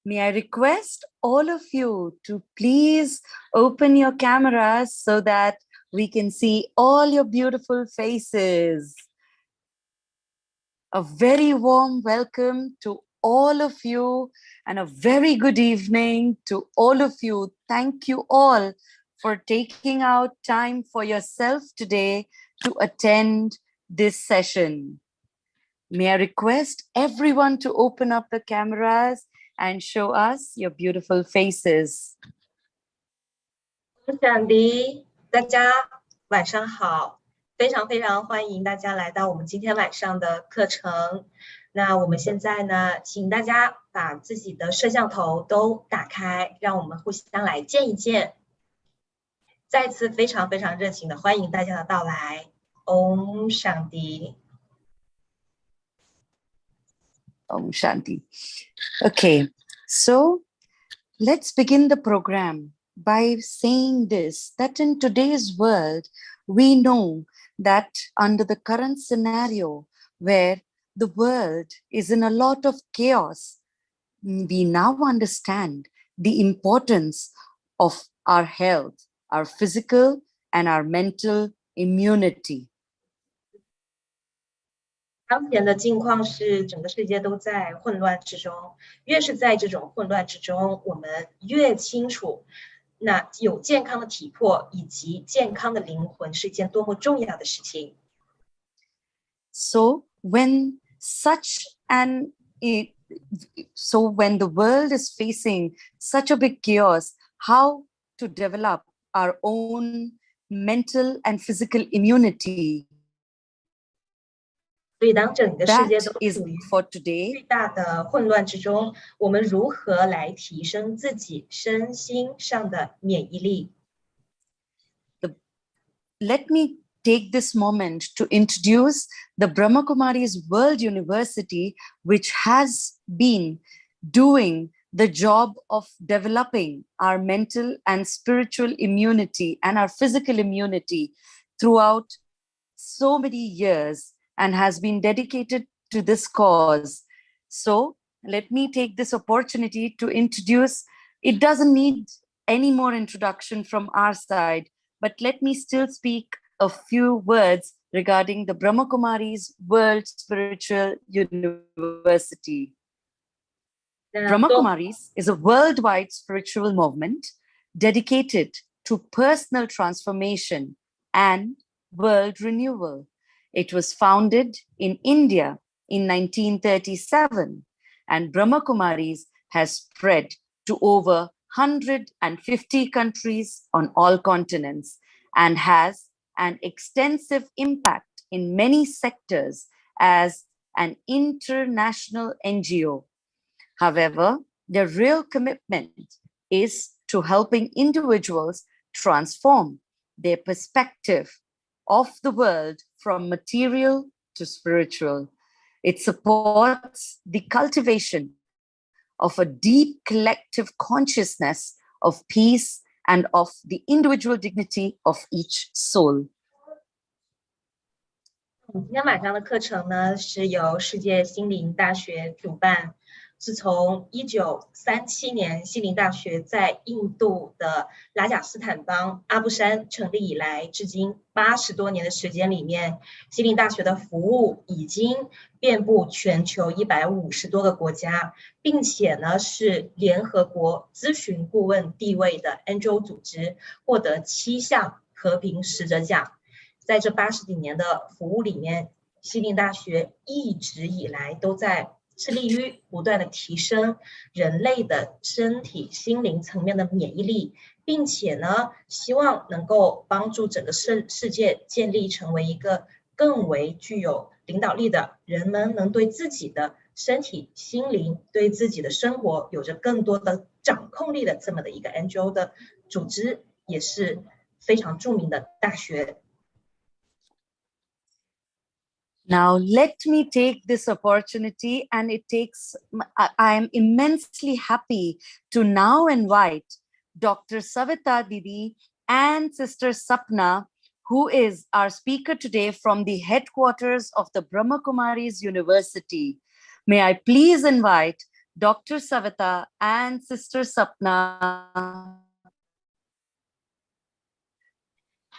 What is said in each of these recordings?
May I request all of you to please open your cameras so that we can see all your beautiful faces. A very warm welcome to all of you and a very good evening to all of you. Thank you all for taking out time for yourself today to attend this session. May I request everyone to open up the cameras and show us your beautiful faces. 想迪，大家晚上好，非常欢迎大家来到我们今天晚上的课程。那我们现在呢，请大家把自己的摄像头都打开，让我们互相来见一见。再次非常热情的欢迎大家的到来。Om Shanti。Om Shanti. Okay, so let's begin the program by saying this, that in today's world, we know that under the current scenario where the world is in a lot of chaos, we now understand the importance of our health, our physical and our mental immunity. 当前的境况是整个世界都在混乱之中，越是在这种混乱之中，我们越清楚那有健康的体魄以及健康的灵魂是一件多么重要的事情。So when the world is facing such a big chaos, how to develop our own mental and physical immunity? 所以当整个世界都 is 处于 for today 巨大的混乱之中，我们如何来提升自己身心上的免疫力？ Let me take this moment to introduce the Brahma Kumari's World University, which has been doing the job of developing our mental and spiritual immunity and our physical immunity throughout so many years and has been dedicated to this cause. So let me take this opportunity to introduce, it doesn't need any more introduction from our side, but let me still speak a few words regarding the Brahma Kumari's World Spiritual University. Brahma Kumaris is a worldwide spiritual movement dedicated to personal transformation and world renewal. It was founded in India in 1937, and Brahma Kumaris has spread to over 150 countries on all continents and has an extensive impact in many sectors as an international NGO. However, their real commitment is to helping individuals transform their perspective of the world from material to spiritual. It supports the cultivation of a deep collective consciousness of peace and of the individual dignity of each soul. 今天晚上的课程呢，是由世界心灵大学主办。自从1937年心灵大学在印度的拉贾斯坦邦阿布山成立以来，至今80多年的时间里面，心灵大学的服务已经遍布全球150多个国家，并且呢是联合国咨询顾问地位的 NGO 组织，获得7项和平使者奖。在这80几年的服务里面，心灵大学一直以来都在致力于不断的提升人类的身体心灵层面的免疫力，并且呢希望能够帮助整个世界建立成为一个更为具有领导力的，人们能对自己的身体心灵对自己的生活有着更多的掌控力的这么的一个 NGO 的组织，也是非常著名的大学。Now, let me take this opportunity, and I am immensely happy to now invite Dr. Savita Didi and Sister Sapna, who is our speaker today from the headquarters of the Brahma Kumaris University. May I please invite Dr. Savita and Sister Sapna.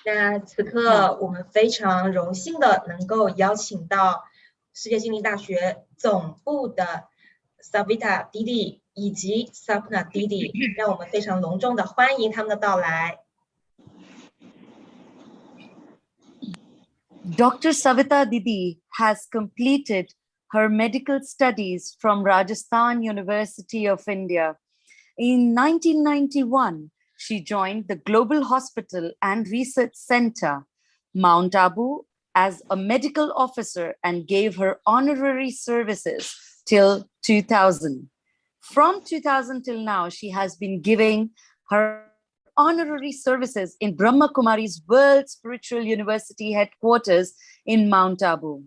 那此刻我们非常荣幸的能够邀请到世界心灵大学总部的 Savita 弟弟以及 Sapna 弟弟，让我们非常隆重的欢迎他们的到来。Dr. Savita Didi has completed her medical studies from Rajasthan University of India. In 1991, she joined the Global Hospital and Research Center, Mount Abu, as a medical officer and gave her honorary services till 2000. From 2000 till now, she has been giving her honorary services in Brahma Kumari's World Spiritual University headquarters in Mount Abu.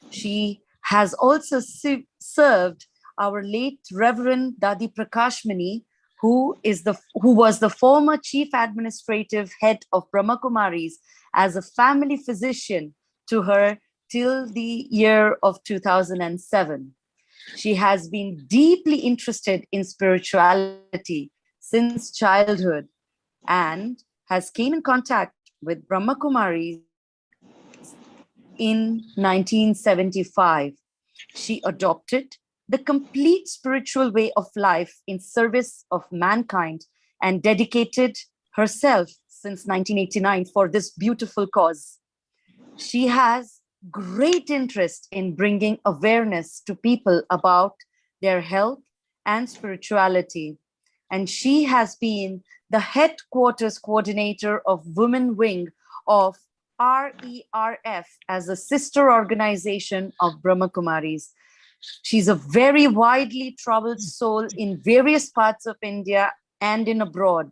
She has also served our late Reverend Dadi Prakashmani, who was the former chief administrative head of Brahma Kumaris, as a family physician to her till the year of 2007. She has been deeply interested in spirituality since childhood and has came in contact with Brahma Kumaris in 1975. She adopted the complete spiritual way of life in service of mankind and dedicated herself since 1989 for this beautiful cause. She has great interest in bringing awareness to people about their health and spirituality. And she has been the headquarters coordinator of Women Wing of RERF as a sister organization of Brahma Kumaris. She's a very widely traveled soul in various parts of India and in abroad,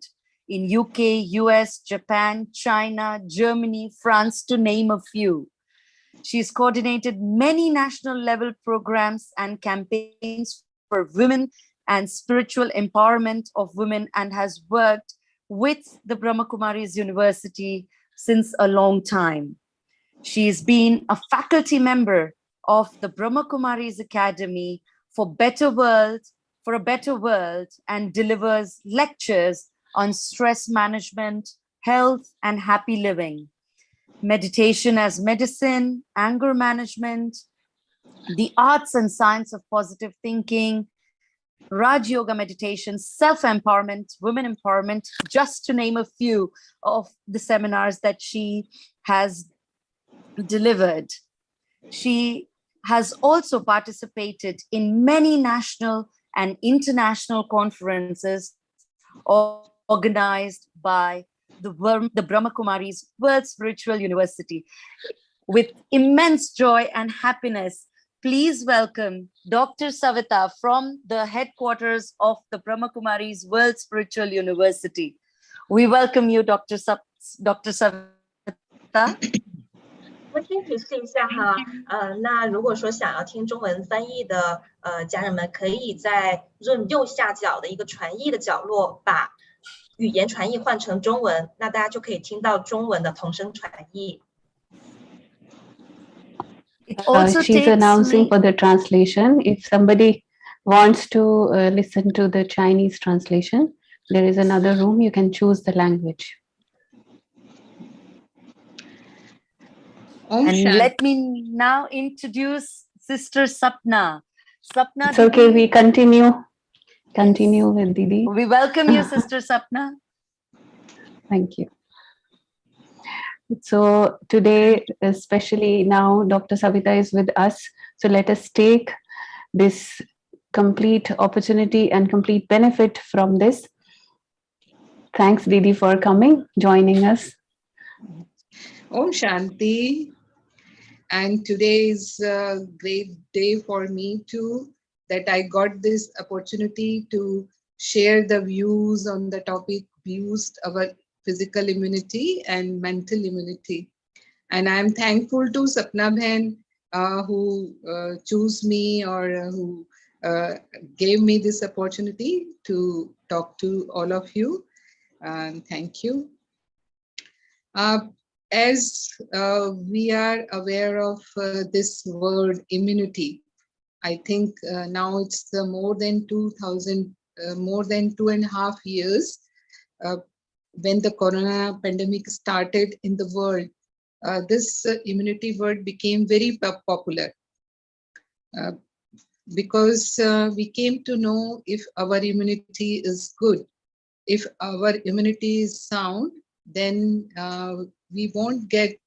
in UK, US, Japan, China, Germany, France, to name a few. She's coordinated many national level programs and campaigns for women and spiritual empowerment of women and has worked with the Brahma Kumaris University since a long time. She's been a faculty member of the Brahma Kumaris Academy for a better world, and delivers lectures on stress management, health, and happy living, meditation as medicine, anger management, the arts and science of positive thinking, Raj Yoga meditation, self-empowerment, women empowerment, just to name a few of the seminars that she has delivered. She has also participated in many national and international conferences organized by the Brahma Kumaris World Spiritual University. With immense joy and happiness, please welcome Dr. Savita from the headquarters of the Brahma Kumaris World Spiritual University. We welcome you, Dr. Savita. 我先提示一下哈，那如果说想要听中文翻译的家人们，可以在 Zoom 右下角的一个传译的角落把语言传译换成中文，那大家就可以听到中文的同声传译。She's announcing for the translation. If somebody wants to listen to the Chinese translation, there is another room. You can choose the language. And let me now introduce Sister Sapna. Sapna, it's okay, we continue with Didi. We welcome you, Sister Sapna. Thank you. So today, especially now, Dr. Savita is with us. So let us take this complete opportunity and complete benefit from this. Thanks, Didi, for coming, joining us. Om Shanti. And today is a great day for me too, that I got this opportunity to share the views on the topic, boost our physical immunity and mental immunity. And I'm thankful to Sapna Bhen who chose me or who gave me this opportunity to talk to all of you. Thank you. As we are aware of this word immunity, I think now it's more than 2000, more than 2.5 years when the corona pandemic started in the world. This immunity word became very popular uh, because we came to know if our immunity is good, if our immunity is sound, then we won't get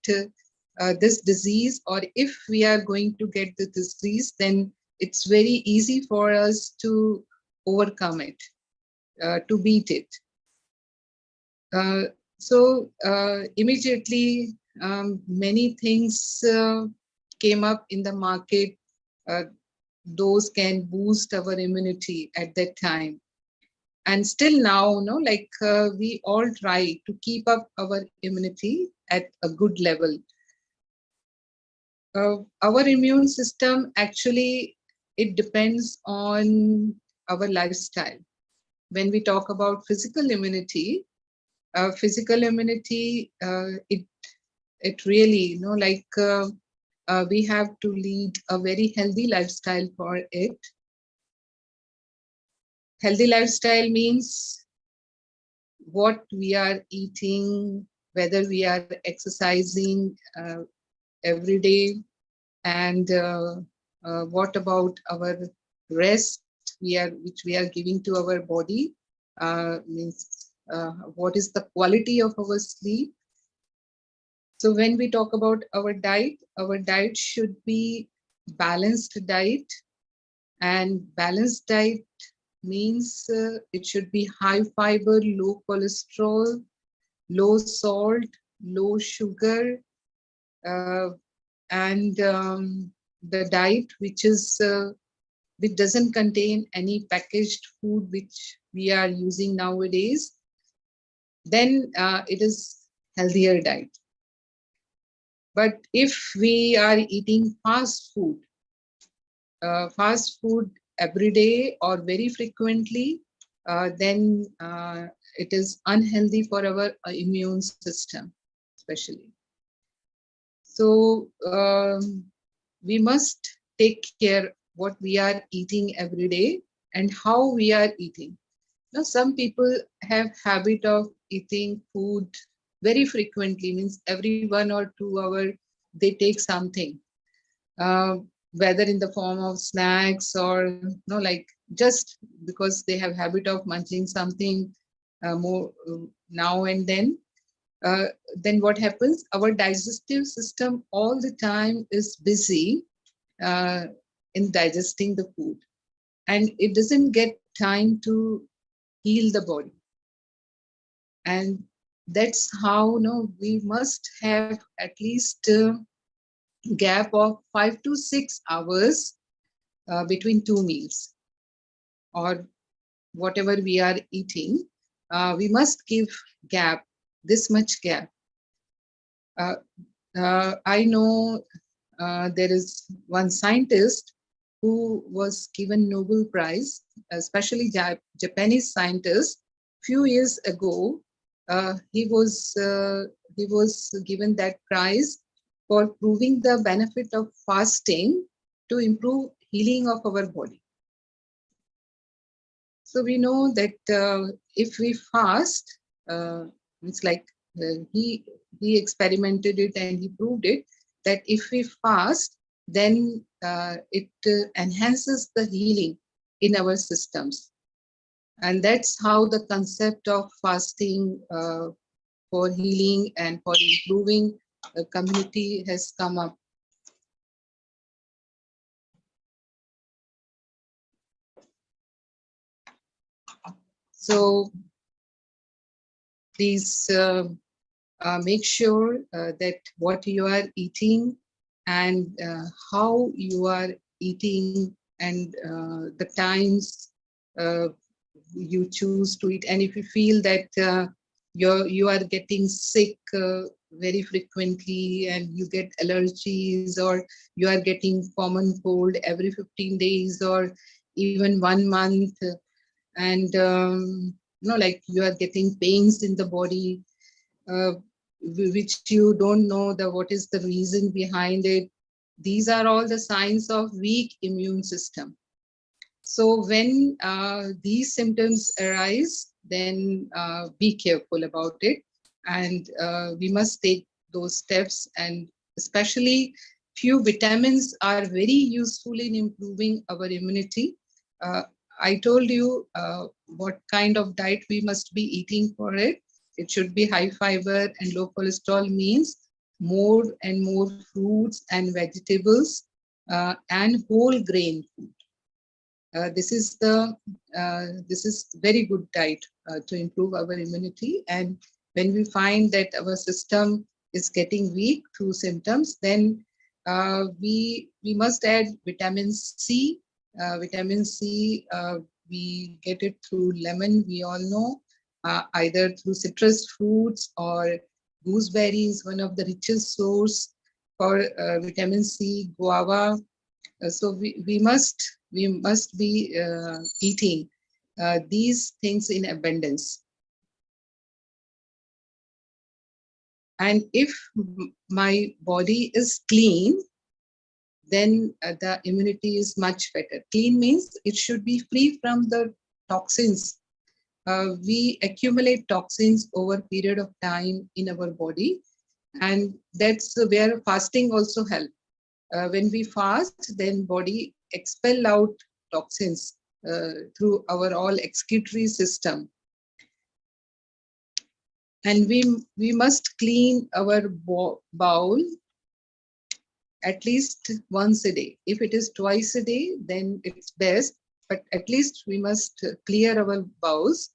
this disease, or if we are going to get the disease, then it's very easy for us to overcome it, to beat it. So immediately many things came up in the market. Those can boost our immunity at that time. And still now, like we all try to keep up our immunity at a good level. Our immune system, actually, it depends on our lifestyle. When we talk about physical immunity, it really, we have to lead a very healthy lifestyle for it. Healthy lifestyle means what we are eating, whether we are exercising every day, and what about our rest which we are giving to our body, means what is the quality of our sleep. So when we talk about our diet should be balanced diet, and balanced diet means it should be high fiber, low cholesterol, low salt, low sugar, and the diet which doesn't contain any packaged food which we are using nowadays, then it is healthier diet. But if we are eating fast food every day or very frequently, then it is unhealthy for our immune system, especially. So we must take care what we are eating every day and how we are eating. Now, some people have habit of eating food very frequently, means every 1 or 2 hours they take something, whether in the form of snacks or like just because they have habit of munching something more now and then what happens, our digestive system all the time is busy in digesting the food, and it doesn't get time to heal the body. And that's how we must have at least a gap of 5 to 6 hours between 2 meals or whatever we are eating. We must give gap, this much gap. I know there is one scientist who was given Nobel Prize, especially Japanese scientist. Few years ago, he was given that prize for proving the benefit of fasting to improve healing of our body. So we know that if we fast, it's like he experimented it and he proved it, that if we fast, then it enhances the healing in our systems. And that's how the concept of fasting for healing and for improving the community has come up. So please make sure that what you are eating and how you are eating and the times you choose to eat. And if you feel that you are getting sick very frequently and you get allergies, or you are getting common cold every 15 days or even 1 month, and like you are getting pains in the body, which you don't know what is the reason behind it, These are all the signs of weak immune system. So when these symptoms arise, then be careful about it. And we must take those steps, and especially few vitamins are very useful in improving our immunity. I told you what kind of diet we must be eating for it. It should be high fiber and low cholesterol, means more and more fruits and vegetables and whole grain food. This is very good diet to improve our immunity. And when we find that our system is getting weak through symptoms, then we must add vitamin C. Vitamin C, we get it through lemon, we all know, either through citrus fruits or gooseberries, one of the richest source for vitamin C, guava. So we must be eating these things in abundance. And if my body is clean, then the immunity is much better. Clean means it should be free from the toxins. We accumulate toxins over a period of time in our body, and that's where fasting also helps. When we fast, then body expel out toxins through our all excretory system. And we must clean our bowel at least once a day. If it is twice a day, then it's best, but at least we must clear our bowels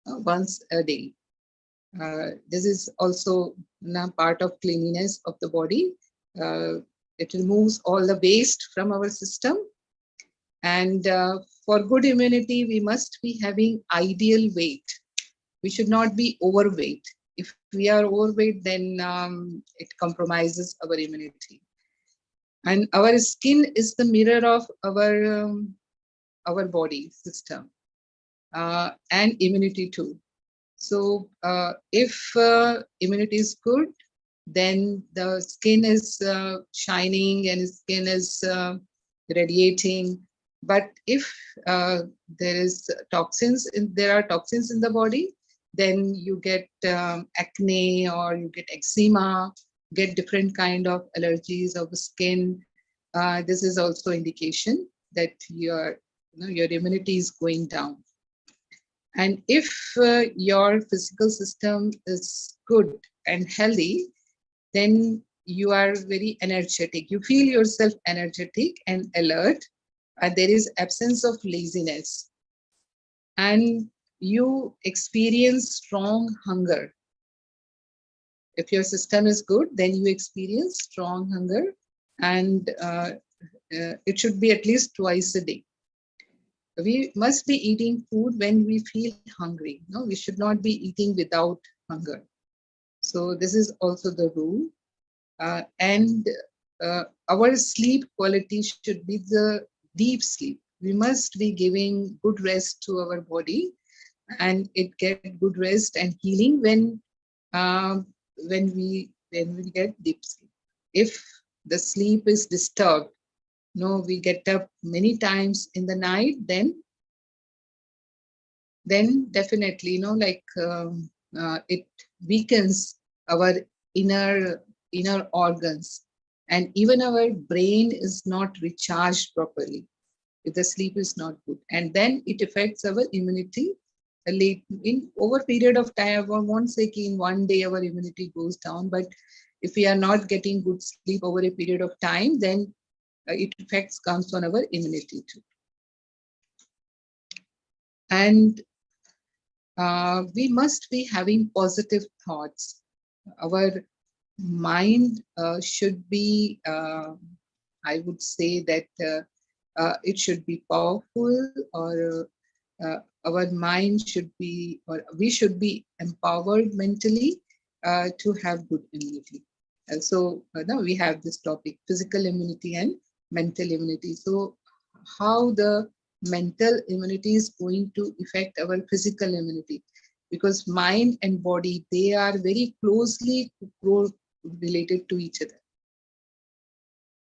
once a day. This is also part of cleanliness of the body. It removes all the waste from our system. And for good immunity, we must be having ideal weight. We should not be overweight. If we are overweight, then it compromises our immunity. And our skin is the mirror of our body system and immunity too. So if immunity is good, then the skin is shining and skin is radiating. But if there are toxins in the body, then you get acne, or you get eczema, get different kind of allergies of the skin. This is also indication that your immunity is going down. And if your physical system is good and healthy, then you are very energetic. You feel yourself energetic and alert. There is absence of laziness. And you experience strong hunger. If your system is good, then you experience strong hunger. And it should be at least twice a day. We must be eating food when we feel hungry. No, we should not be eating without hunger. So this is also the rule. And our sleep quality should be the deep sleep. We must be giving good rest to our body, and it get good rest and healing when we get deep sleep. If the sleep is disturbed, we get up many times in the night, then definitely, it weakens our inner organs, and even our brain is not recharged properly if the sleep is not good, and then it affects our immunity late in over period of time. I won't say in one day our immunity goes down, but if we are not getting good sleep over a period of time, then it comes on our immunity too. And we must be having positive thoughts. Our mind should be, I would say that it should be powerful, or our mind should be, or we should be empowered mentally to have good immunity. So now we have this topic, physical immunity and mental immunity. So how the mental immunity is going to affect our physical immunity, because mind and body, they are very closely related to each other.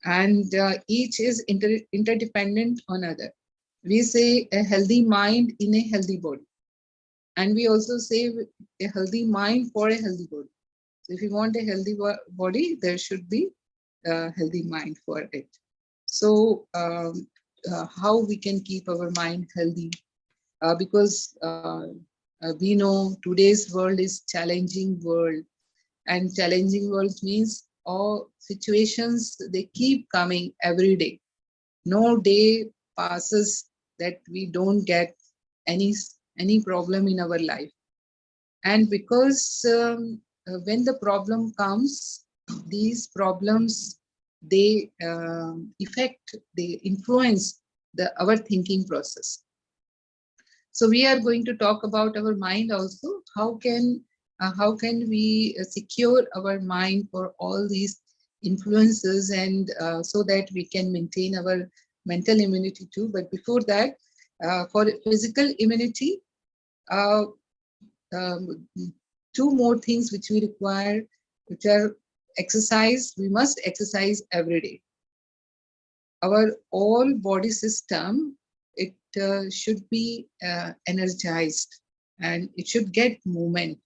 and each is interdependent on other. We say a healthy mind in a healthy body, and we also say a healthy mind for a healthy body. So if you want a healthy body, there should be a healthy mind for it. So how we can keep our mind healthy? Because we know today's world is challenging world, and challenging world means all situations, they keep coming every day. No day passes that we don't get any problem in our life. And because when the problem comes, these problems, they they influence our thinking process. So we are going to talk about our mind also. How can we secure our mind for all these influences, and so that we can maintain our mental immunity too. But before that, for physical immunity, uh, um, two more things which we require, which are exercise. We must exercise every day. Our all body system, it should be energized, and it should get movement.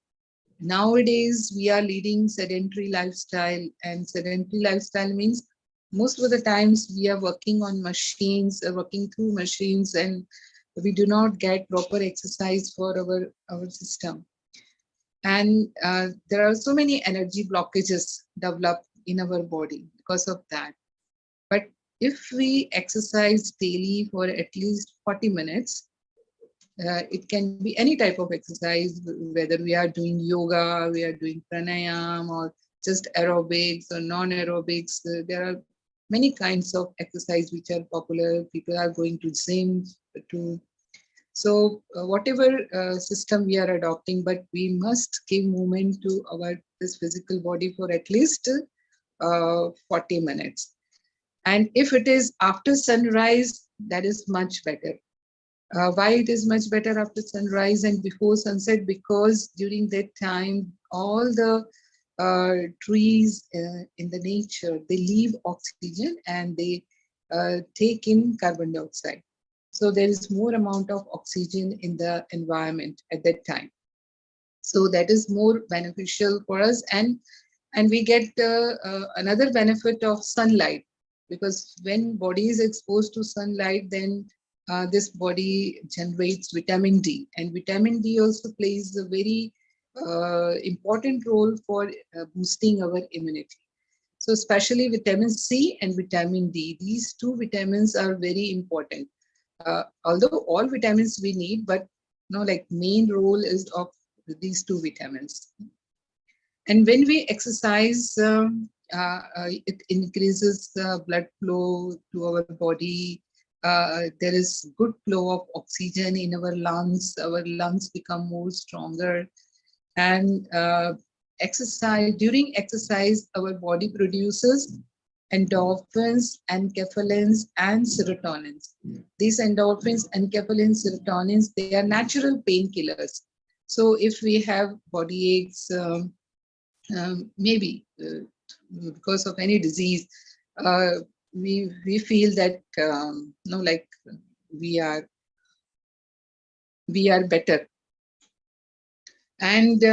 Nowadays we are leading sedentary lifestyle, and sedentary lifestyle means most of the times we are working on machines, working through machines, and we do not get proper exercise for our system. And there are so many energy blockages developed in our body because of that. But if we exercise daily for at least 40 minutes, it can be any type of exercise, whether we are doing yoga, we are doing pranayam, or just aerobics or non-aerobics. There are many kinds of exercise which are popular. People are going to gym to. So whatever system we are adopting, but we must give movement to this physical body for at least 40 minutes. And if it is after sunrise, that is much better. Why it is much better after sunrise and before sunset? Because during that time, all the trees in the nature, they leave oxygen and they take in carbon dioxide. So there is more amount of oxygen in the environment at that time. So that is more beneficial for us, and we get another benefit of sunlight, because when body is exposed to sunlight, then this body generates vitamin D, and vitamin D also plays a very important role for boosting our immunity. So especially vitamin C and vitamin D, these two vitamins are very important. Although all vitamins we need, but like main role is of these two vitamins. And when we exercise, it increases blood flow to our body. There is good flow of oxygen in our lungs. Our lungs become more stronger. And during exercise, our body produces endorphins, enkephalins, and serotonins. These endorphins, enkephalins, serotonins, they are natural painkillers. So if we have body aches, maybe because of any disease, we feel that like we are better, and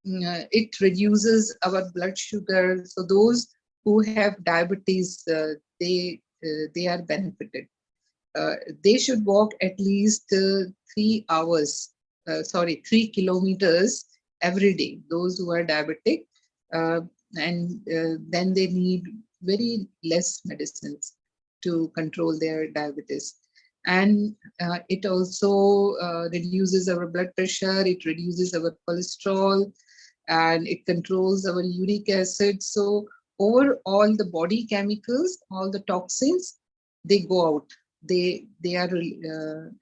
it reduces our blood sugar. So those who have diabetes, they are benefited. They should walk at least 3 kilometers every day, those who are diabetic, and then they need very less medicines to control their diabetes. And it also reduces our blood pressure, it reduces our cholesterol, and it controls our uric acid. So overall, the body chemicals, all the toxins, they go out. They are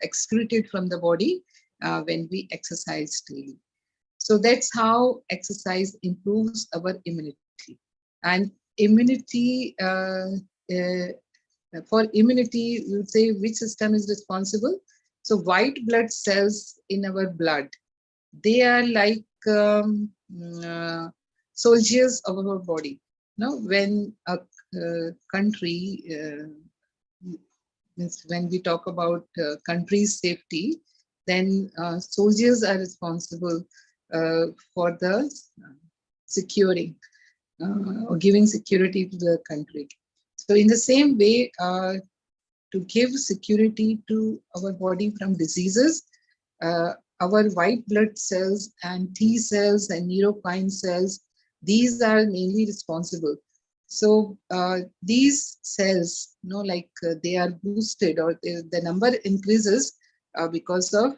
excreted from the body when we exercise daily. So that's how exercise improves our immunity. And immunity, for immunity, we would say which system is responsible. So white blood cells in our blood, they are like soldiers of our body. When country, when we talk about country's safety, then soldiers are responsible for the securing or giving security to the country. So in the same way, to give security to our body from diseases, our white blood cells and T cells and neurokine cells, these are mainly responsible. So these cells, they are boosted, or the number increases because of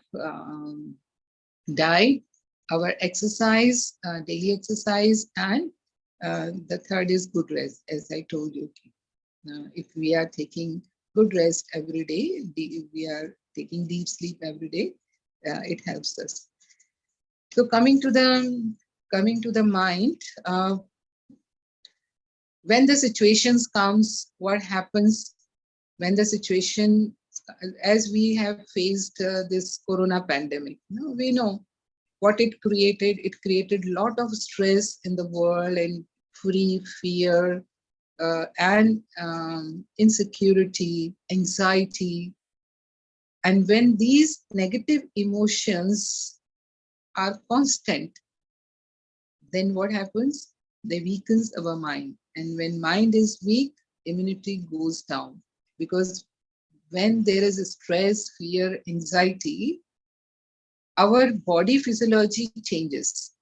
diet, our exercise, daily exercise, and the third is good rest, as I told you. If we are taking good rest every day, we are taking deep sleep every day, it helps us. So coming to the mind, when the situations comes, what happens when the situation, as we have faced this corona pandemic, we know what it created. It created a lot of stress in the world and free fear, and insecurity, anxiety. And when these negative emotions are constant, then what happens? They weakens our mind. And when mind is weak, immunity goes down. Because when there is a stress, fear, anxiety, our body physiology changes.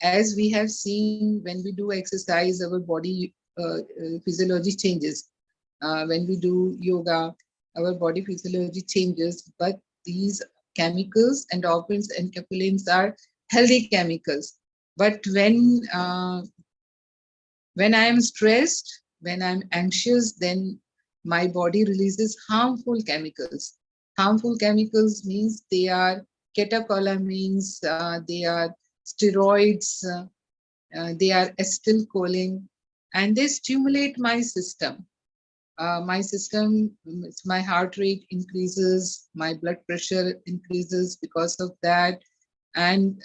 As we have seen, when we do exercise, our body physiology changes. When we do yoga, our body physiology changes, but these chemicals, endorphins and caprolins, are healthy chemicals. But when I am stressed, when I'm anxious, then my body releases harmful chemicals. Harmful chemicals means they are catecholamines, they are steroids, they are acetylcholine, and they stimulate my system. My heart rate increases, my blood pressure increases because of that. And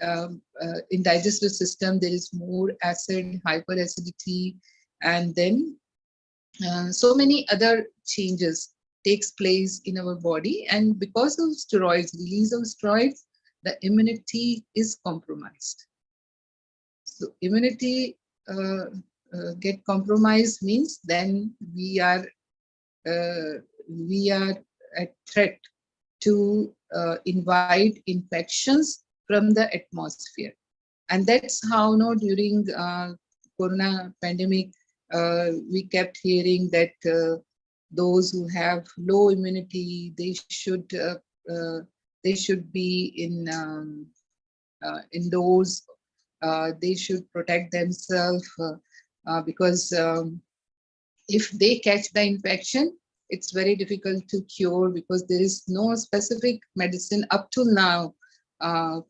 in digestive system, there is more acid, hyperacidity, and then so many other changes takes place in our body. And because of steroids, release of steroids, the immunity is compromised. So immunity get compromised means then we are at threat to invite infections from the atmosphere. And that's how during corona pandemic, we kept hearing that those who have low immunity, they should be indoors. They should protect themselves because if they catch the infection, it's very difficult to cure, because there is no specific medicine up till now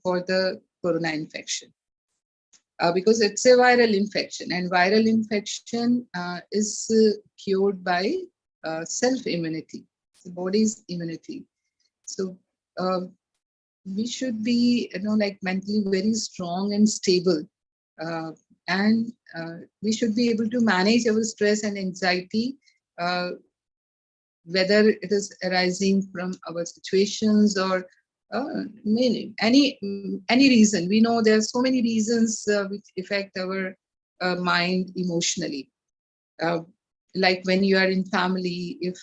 for the corona infection. Because it's a viral infection, and viral infection is cured by self-immunity, the body's immunity. So we should be, mentally very strong and stable, and we should be able to manage our stress and anxiety, whether it is arising from our situations or any reason. We know there are so many reasons which affect our mind emotionally. Like when you are in family, if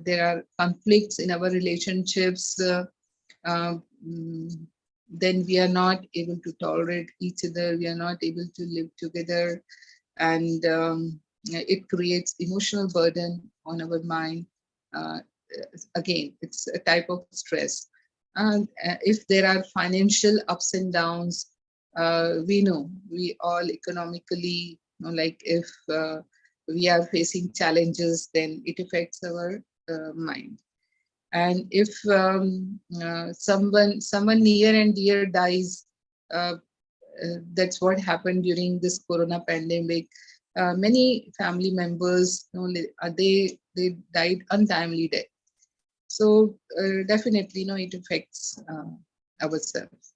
there are conflicts in our relationships, then we are not able to tolerate each other. We are not able to live together, and it creates emotional burden on our mind. Again, it's a type of stress. And if there are financial ups and downs, we know we all economically, if we are facing challenges, then it affects our mind. And if someone near and dear dies, that's what happened during this corona pandemic. Many family members, they died untimely death. So definitely, it affects ourselves.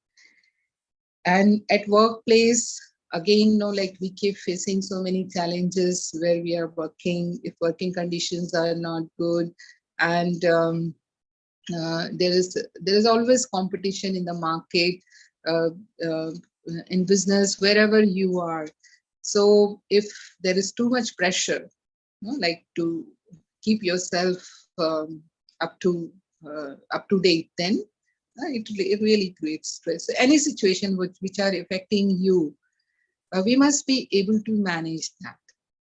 And at workplace, again, like we keep facing so many challenges where we are working, if working conditions are not good, and there is always competition in the market, uh, uh, in business, wherever you are. So if there is too much pressure, like to keep yourself up to date, then it really creates stress. Any situation which are affecting you, we must be able to manage that.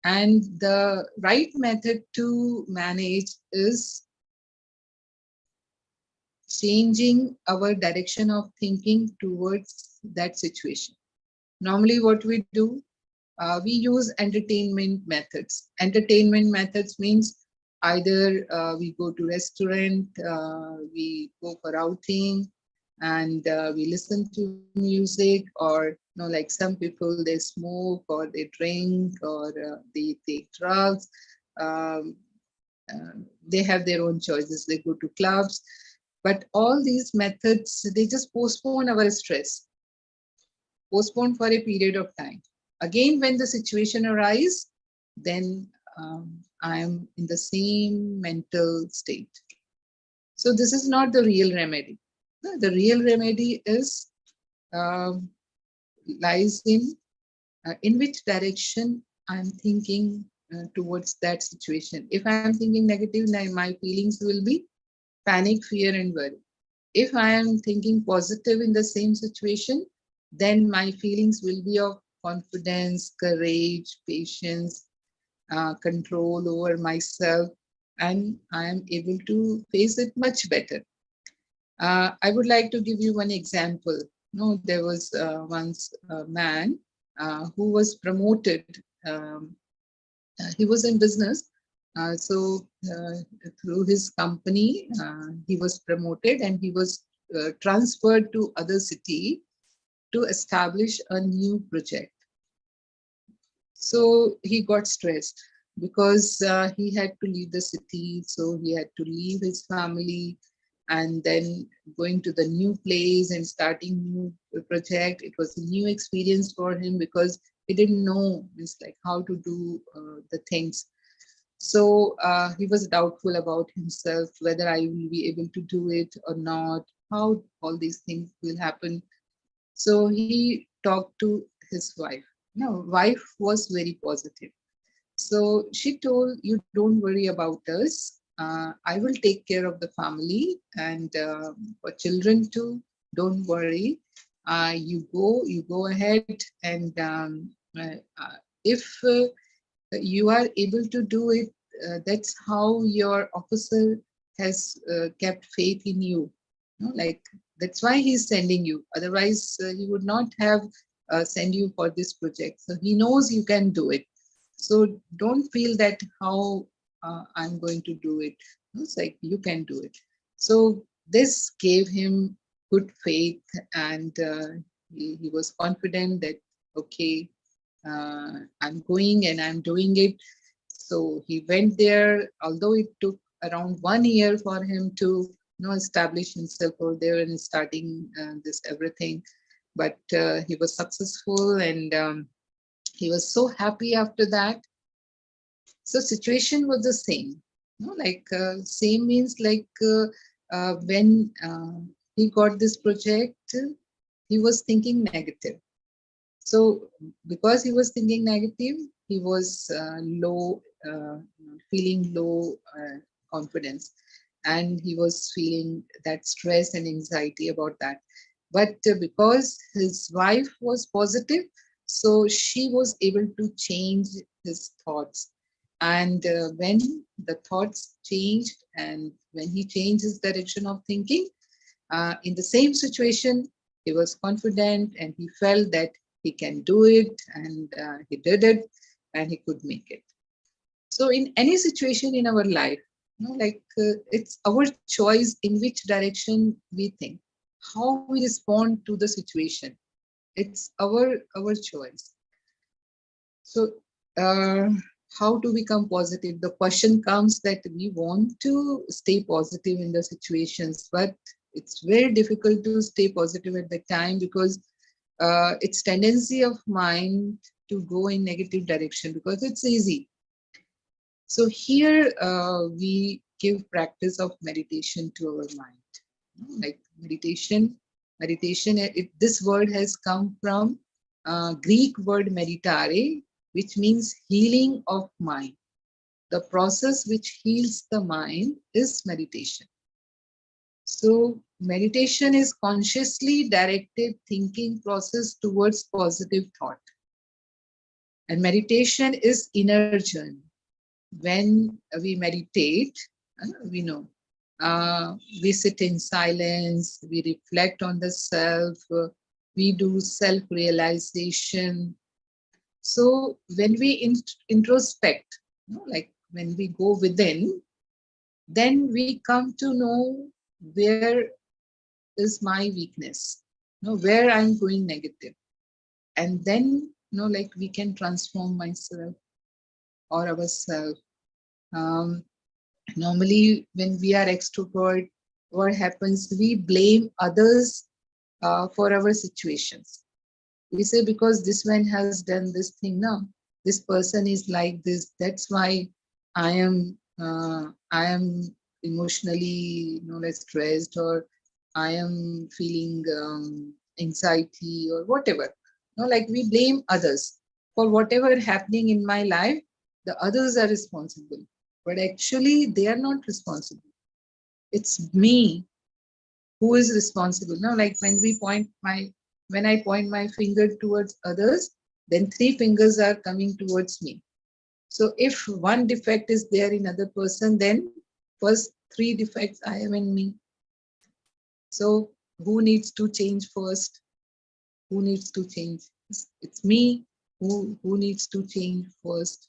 And the right method to manage is changing our direction of thinking towards that situation. Normally, what we do, we use entertainment methods. Entertainment methods means either we go to restaurant, we go for outing, and we listen to music, or like some people, they smoke or they drink, or they take drugs. Um, they have their own choices. They go to clubs, but all these methods, they just postpone our stress, postpone for a period of time. Again, when the situation arises, then I'm in the same mental state. So this is not the real remedy. The real remedy is lies in which direction I'm thinking towards that situation. If I'm thinking negative, then my feelings will be panic, fear, and worry. If I am thinking positive in the same situation, then my feelings will be of confidence, courage, patience, control over myself, and I am able to face it much better. I would like to give you one example. There was once a man who was promoted. He was in business, so through his company, he was promoted, and he was transferred to other city to establish a new project. So he got stressed because he had to leave the city, so he had to leave his family, and then going to the new place and starting new project. It was a new experience for him because he didn't know how to do the things. So he was doubtful about himself, whether I will be able to do it or not, how all these things will happen. So he talked to his wife. No, wife was very positive. So she told, you don't worry about us. I will take care of the family, and for children too, don't worry. You go ahead, and if you are able to do it, that's how your officer has kept faith in you. Like that's why he's sending you. Otherwise, he would not have send you for this project. So he knows you can do it. So don't feel that how I'm going to do it. It's like you can do it. So this gave him good faith, and he was confident that, okay, I'm going and I'm doing it. So he went there, although it took around 1 year for him to establish himself over there and starting this everything. But he was successful, and he was so happy after that. So situation was the same. Same means when he got this project, he was thinking negative. So because he was thinking negative, he was feeling low confidence, and he was feeling that stress and anxiety about that. But because his wife was positive, so she was able to change his thoughts. And when the thoughts changed, and when he changed his direction of thinking, in the same situation, he was confident, and he felt that he can do it, and he did it, and he could make it. So in any situation in our life, it's our choice in which direction we think, how we respond to the situation. It's our choice. So how to become positive? The question comes that we want to stay positive in the situations, but it's very difficult to stay positive at the time, because its tendency of mind to go in negative direction because it's easy. So here we give practice of meditation to our mind. Like meditation, this word has come from Greek word meditare, which means healing of mind. The process which heals the mind is meditation. So meditation is consciously directed thinking process towards positive thought. And meditation is inner journey. When we meditate, we know, we sit in silence, we reflect on the self, we do self-realization. So when we introspect, like when we go within, then we come to know where is my weakness, where I'm going negative. And then, like we can transform myself or ourselves. Normally, when we are extrovert, what happens? We blame others for our situations. We say, because this man has done this thing now, this person is like this. That's why I am emotionally, less stressed, or I am feeling anxiety or whatever. Like we blame others for whatever happening in my life. The others are responsible, but actually they are not responsible. It's me who is responsible. Like when I point my finger towards others, then 3 fingers are coming towards me. So if one defect is there in other person, then first 3 defects I am in me. So who needs to change first? Who needs to change? It's me who needs to change first.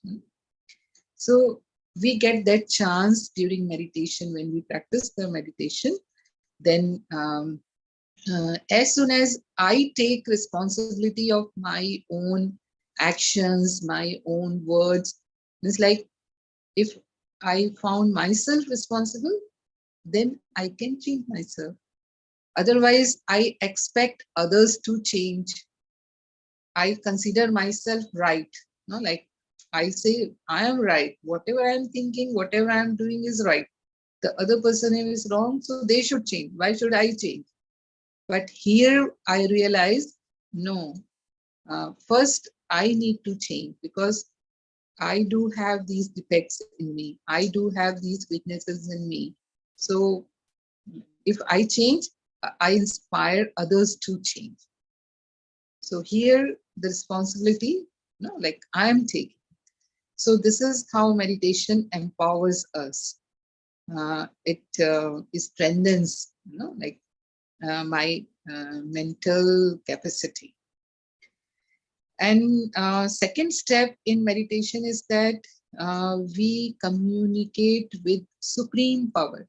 So we get that chance during meditation when we practice the meditation. Then as soon as I take responsibility of my own actions, my own words, it's like if I found myself responsible, then I can change myself. Otherwise, I expect others to change. I consider myself right. Like I say, I am right. Whatever I'm thinking, whatever I'm doing is right. The other person is wrong, so they should change. Why should I change? But here I realized, no, first I need to change because I do have these defects in me. I do have these weaknesses in me. So if I change, I inspire others to change. So here the responsibility, like I am taking. So this is how meditation empowers us. It strengthens, like my mental capacity. And second step in meditation is that we communicate with supreme power,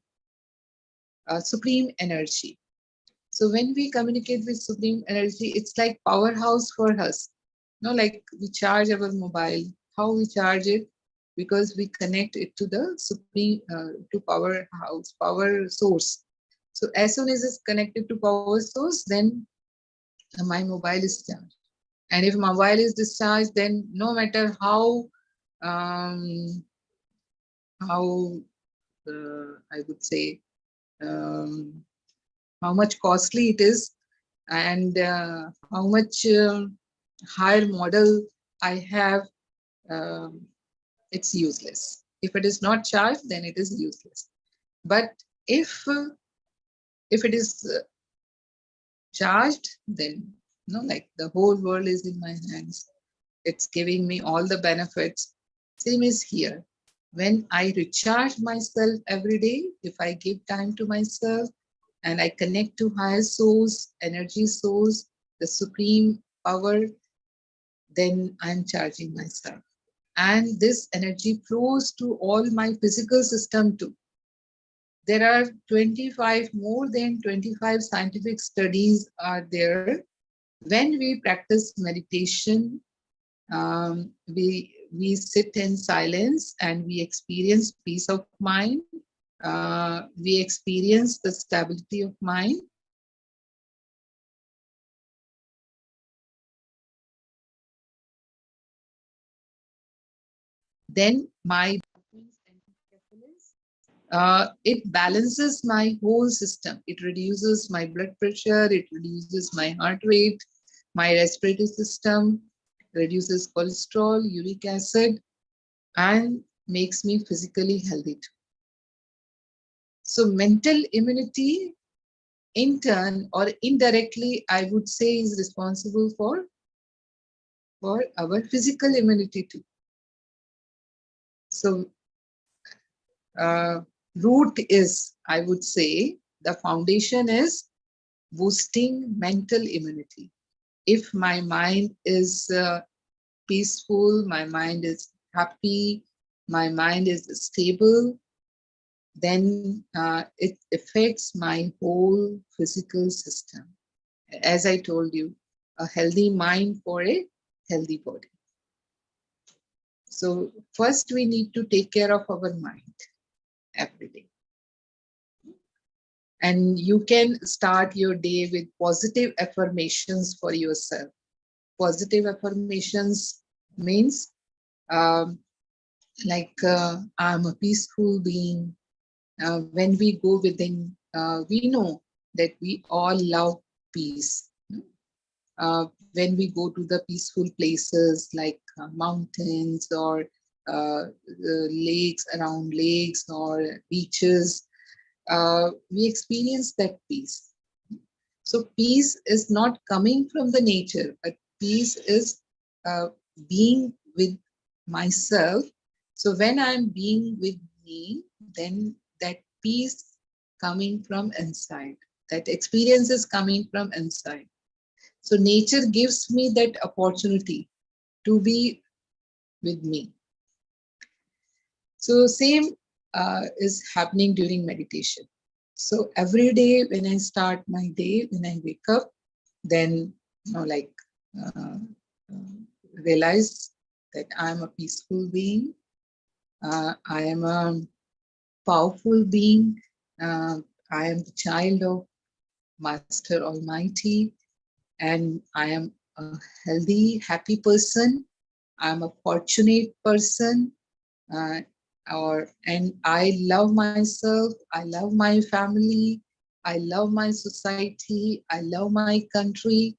supreme energy. So when we communicate with supreme energy, it's like powerhouse for us. Like we charge our mobile. How we charge it? Because we connect it to the supreme, to powerhouse, power source. So as soon as it's connected to power source, then my mobile is charged. And if mobile is discharged, then no matter how I would say how much costly it is, and how much higher model I have, it's useless. If it is not charged, then it is useless. But if it is charged, then like the whole world is in my hands. It's giving me all the benefits. Same is here. When I recharge myself every day, if I give time to myself and I connect to higher source, energy source, the supreme power, then I'm charging myself. And this energy flows to all my physical system too. There are more than 25 scientific studies are there. When we practice meditation, we sit in silence and we experience peace of mind. We experience the stability of mind. then my it balances my whole system. It reduces my blood pressure, it reduces my heart rate, my respiratory system, reduces cholesterol, uric acid, and makes me physically healthy too. So mental immunity, in turn or indirectly, I would say, is responsible for our physical immunity too. So root is, I would say, the foundation is boosting mental immunity. If my mind is peaceful, my mind is happy, my mind is stable, then it affects my whole physical system. As I told you, a healthy mind for a healthy body. So first we need to take care of our mind every day. And you can start your day with positive affirmations for yourself. Positive affirmations means I'm a peaceful being. When we go within, we know that we all love peace. When we go to the peaceful places like mountains or lakes, around lakes or beaches, we experience that peace. So peace is not coming from the nature, but peace is being with myself. So when I'm being with me, then that peace coming from inside, that experience is coming from inside. So nature gives me that opportunity to be with me. So same is happening during meditation. So every day when I start my day, when I wake up, then uh, realize that I'm a peaceful being. I am a powerful being. I am the child of Master Almighty, and I am a healthy, happy person. I'm a fortunate person. Uh, and I love myself, I love my family, I love my society, I love my country.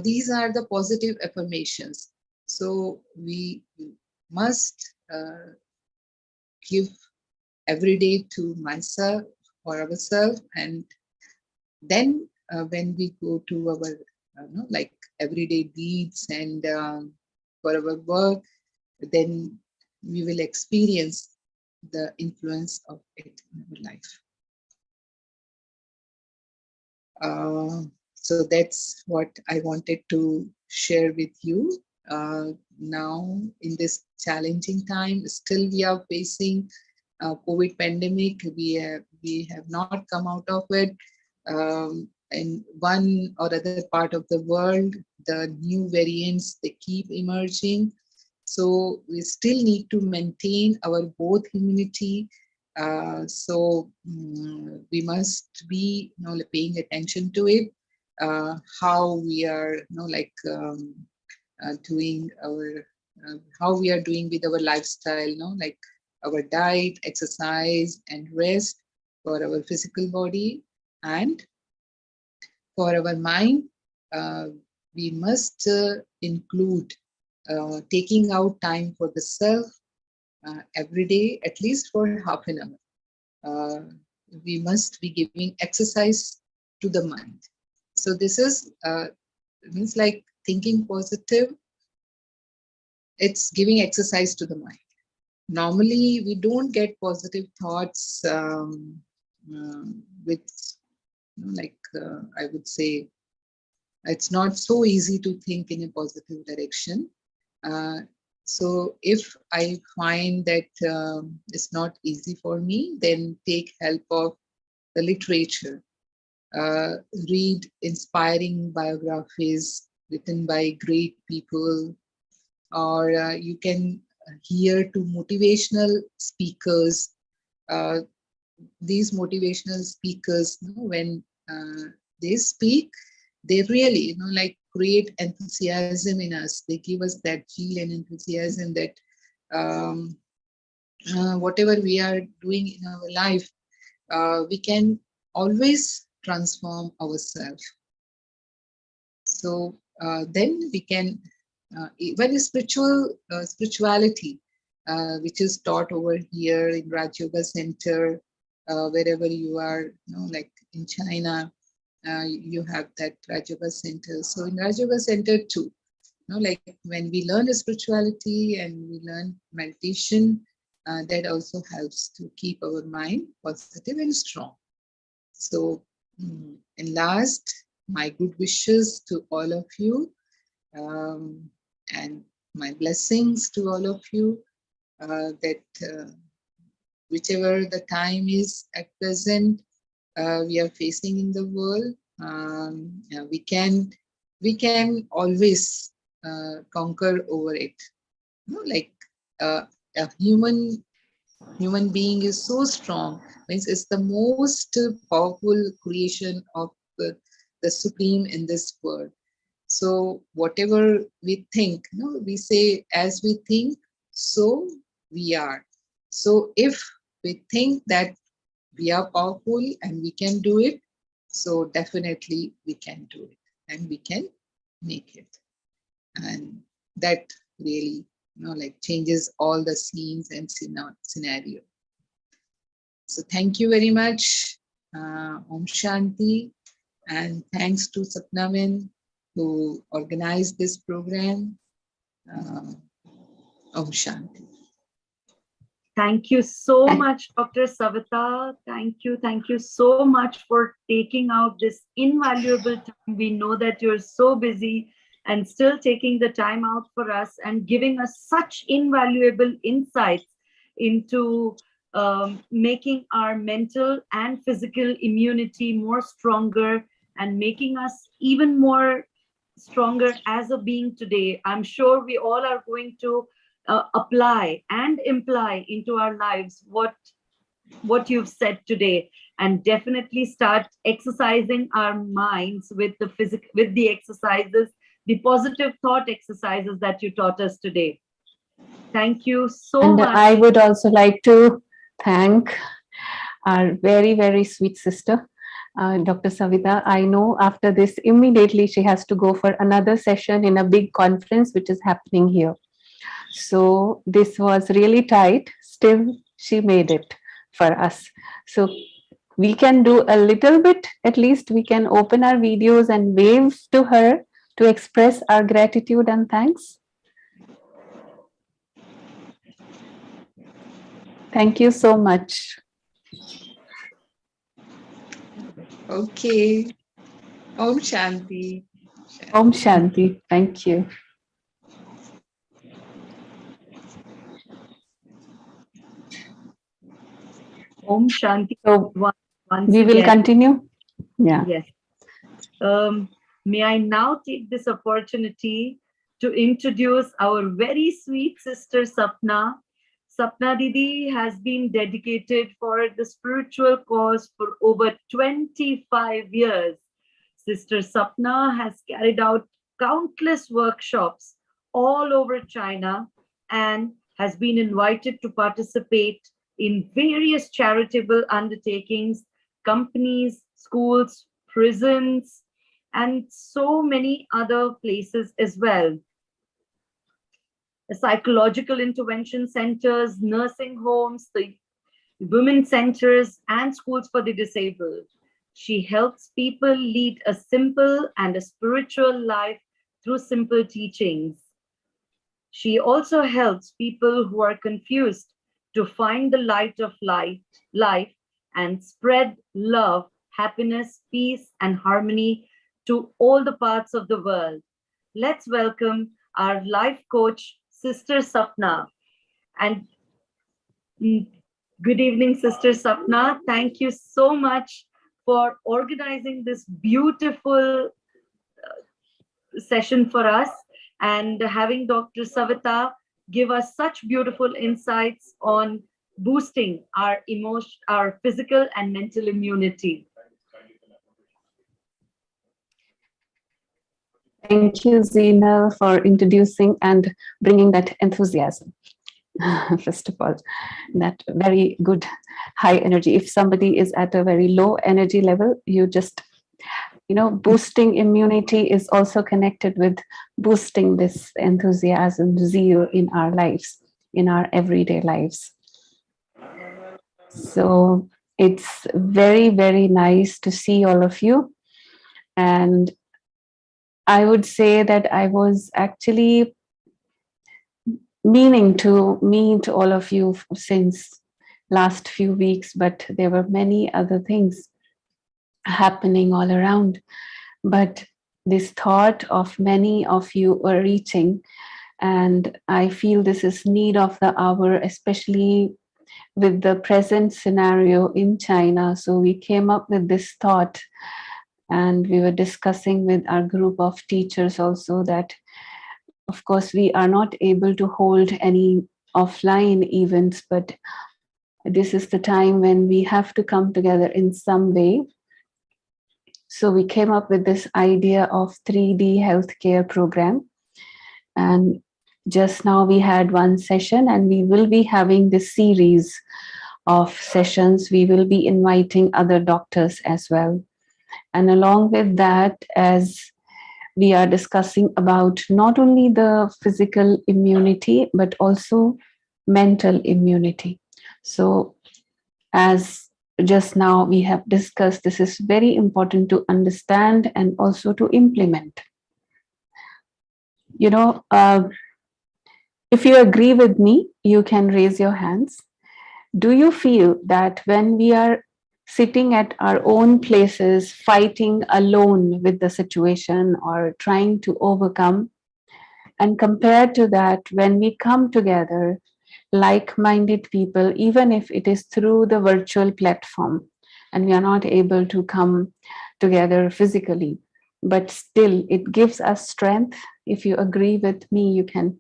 These are the positive affirmations. So we must give every day to myself or ourselves, and then when we go to our everyday deeds and for our work, then we will experience the influence of it in our life. So that's what I wanted to share with you. Now, in this challenging time, still we are facing COVID pandemic. We have not come out of it. In one or other part of the world, the new variants, they keep emerging. So we still need to maintain our both immunity. We must be paying attention to it. How we are doing our how we are doing with our lifestyle, like our diet, exercise, and rest for our physical body, and for our mind. Uh, we must include taking out time for the self every day, at least for half an hour. We must be giving exercise to the mind. So this is means like thinking positive. It's giving exercise to the mind. Normally, we don't get positive thoughts with I would say it's not so easy to think in a positive direction. So if I find that it's not easy for me, then take help of the literature. Read inspiring biographies written by great people, or you can hear to motivational speakers. These motivational speakers, when they speak, they really create enthusiasm in us. They give us that zeal and enthusiasm that whatever we are doing in our life, we can always transform ourselves. So then we can, even spirituality, which is taught over here in Raj Yoga Center, wherever you are, like in China, you have that Raj Yoga Center. So in Raj Yoga Center too, like when we learn spirituality and we learn meditation, that also helps to keep our mind positive and strong. So, and last, my good wishes to all of you, and my blessings to all of you, that whichever the time is at present we are facing in the world, we can always conquer over it. Like a human being is so strong, means it's the most powerful creation of the supreme in this world. So whatever we think, we say, as we think, so we are. So if we think that we are powerful and we can do it, so definitely we can do it and we can make it. And that really, like changes all the scenes and scenario. So thank you very much, Om Shanti, and thanks to Sapnamin who organized this program. Om Shanti. Thank you so much, Dr. Savita. Thank you so much for taking out this invaluable time. We know that you're so busy and still taking the time out for us and giving us such invaluable insights into making our mental and physical immunity more stronger and making us even more stronger as a being today. I'm sure we all are going to apply and imply into our lives what you've said today, and definitely start exercising our minds with the exercises, the positive thought exercises that you taught us today. Thank you so much. I would also like to thank our very, very sweet sister, Dr. Savita. I know after this, immediately she has to go for another session in a big conference which is happening here. So this was really tight. Still, she made it for us. So we can do a little bit. At least we can open our videos and wave to her to express our gratitude and thanks. Thank you so much. Okay. Om Shanti. Om Shanti. Thank you. Om Shanti. So once we will again. continue. Yeah. Yes. May I now take this opportunity to introduce our very sweet sister Sapna. Sapna Didi has been dedicated for the spiritual cause for over 25 years. Sister Sapna has carried out countless workshops all over China and has been invited to participate in various charitable undertakings, companies, schools, prisons, and so many other places as well. The psychological intervention centers, nursing homes, the women centers, and schools for the disabled. She helps people lead a simple and a spiritual life through simple teachings. She also helps people who are confused to find the light of life and spread love, happiness, peace, and harmony to all the parts of the world. Let's welcome our life coach, Sister Sapna. And good evening, Sister Sapna. Thank you so much for organizing this beautiful session for us and having Dr. Savita give us such beautiful insights on boosting our physical and mental immunity. Thank you, Zina, for introducing and bringing that enthusiasm. First of all, that very good high energy. If somebody is at a very low energy level, you just, boosting immunity is also connected with boosting this enthusiasm, zeal in our lives, in our everyday lives. So it's very, very nice to see all of you. And I would say that I was actually meaning to meet all of you since last few weeks, but there were many other things happening all around. But this thought of many of you were reaching, and I feel this is need of the hour, especially with the present scenario in China. So we came up with this thought, and we were discussing with our group of teachers also that, of course, we are not able to hold any offline events, but this is the time when we have to come together in some way. So we came up with this idea of 3D healthcare program. And just now we had one session, and we will be having this series of sessions. We will be inviting other doctors as well. And along with that, as we are discussing about not only the physical immunity, but also mental immunity. So as just now we have discussed, this is very important to understand and also to implement. If you agree with me, you can raise your hands. Do you feel that when we are sitting at our own places, fighting alone with the situation or trying to overcome, and compared to that, when we come together, like-minded people, even if it is through the virtual platform, and we are not able to come together physically, but still it gives us strength. If you agree with me, you can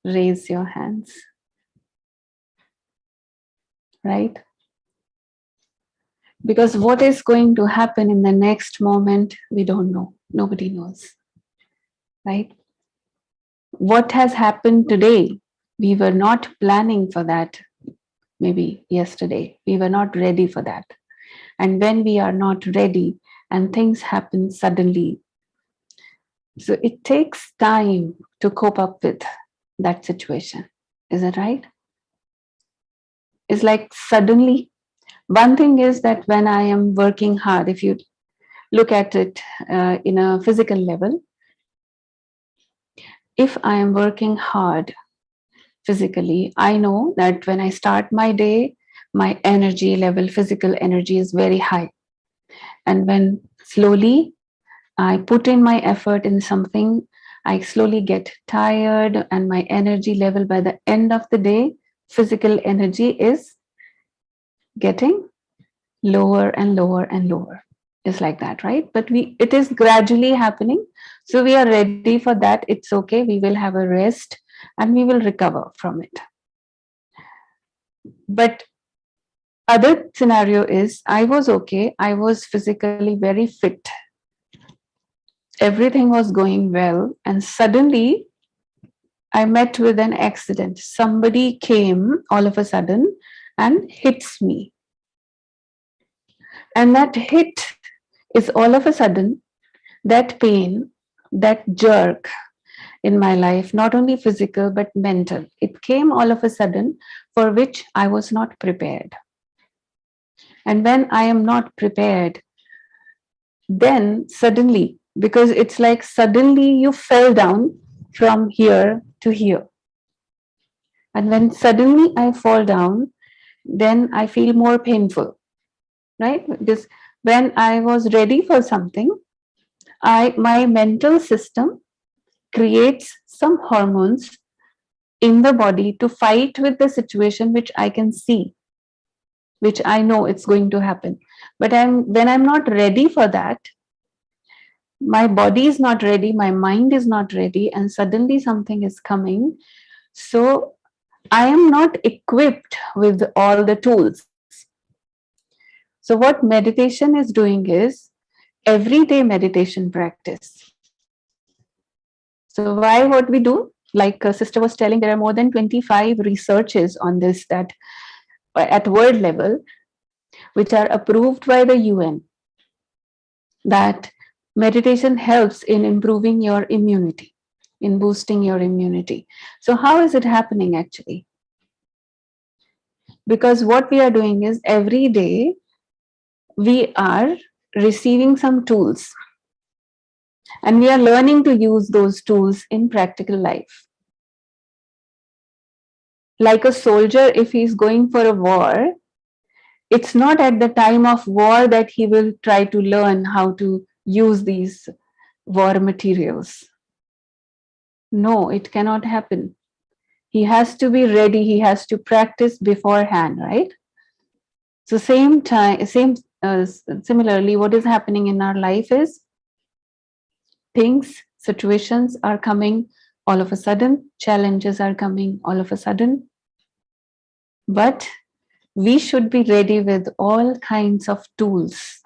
raise your hands. Right? Because what is going to happen in the next moment, we don't know. Nobody knows. Right? What has happened today, we were not planning for that. Maybe yesterday, we were not ready for that. And when we are not ready and things happen suddenly, so it takes time to cope up with that situation. Is that right? It's like suddenly. One thing is that when I am working hard, if you look at it in a physical level, if I am working hard physically, I know that when I start my day, my energy level, physical energy is very high. And when slowly I put in my effort in something, I slowly get tired, and my energy level by the end of the day, physical energy is getting lower and lower and lower. It's like that, right? But it is gradually happening. So we are ready for that. It's okay. We will have a rest and we will recover from it. But other scenario is I was okay. I was physically very fit. Everything was going well. And suddenly I met with an accident. Somebody came all of a sudden and hits me. And that hit is all of a sudden, that pain, that jerk in my life, not only physical, but mental. It came all of a sudden, for which I was not prepared. And when I am not prepared, then suddenly, because it's like suddenly you fell down from here to here. And when suddenly I fall down, then I feel more painful, right? Because when I was ready for something, my mental system creates some hormones in the body to fight with the situation which I can see, which I know it's going to happen. But when I'm not ready for that, my body is not ready, my mind is not ready, and suddenly something is coming. So I am not equipped with all the tools. So what meditation is doing is everyday meditation practice. So why what we do? like sister was telling, there are more than 25 researches on this that at world level, which are approved by the UN, that meditation helps in improving your immunity, in boosting your immunity. So how is it happening actually? Because what we are doing is every day we are receiving some tools and we are learning to use those tools in practical life. Like a soldier, if he's going for a war, it's not at the time of war that he will try to learn how to use these war materials. No, it cannot happen. He has to be ready, he has to practice beforehand, right? So similarly, what is happening in our life is things, situations are coming all of a sudden, challenges are coming all of a sudden, but we should be ready with all kinds of tools.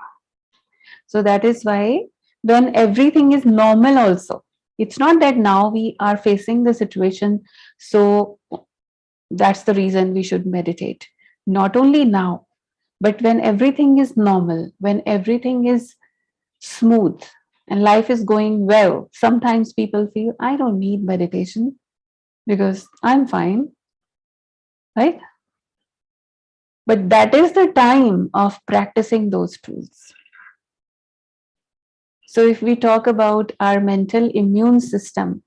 So that is why when everything is normal also, it's not that now we are facing the situation, so that's the reason we should meditate. Not only now, but when everything is normal, when everything is smooth and life is going well, sometimes people feel, I don't need meditation because I'm fine, right? But that is the time of practicing those tools. So if we talk about our mental immune system,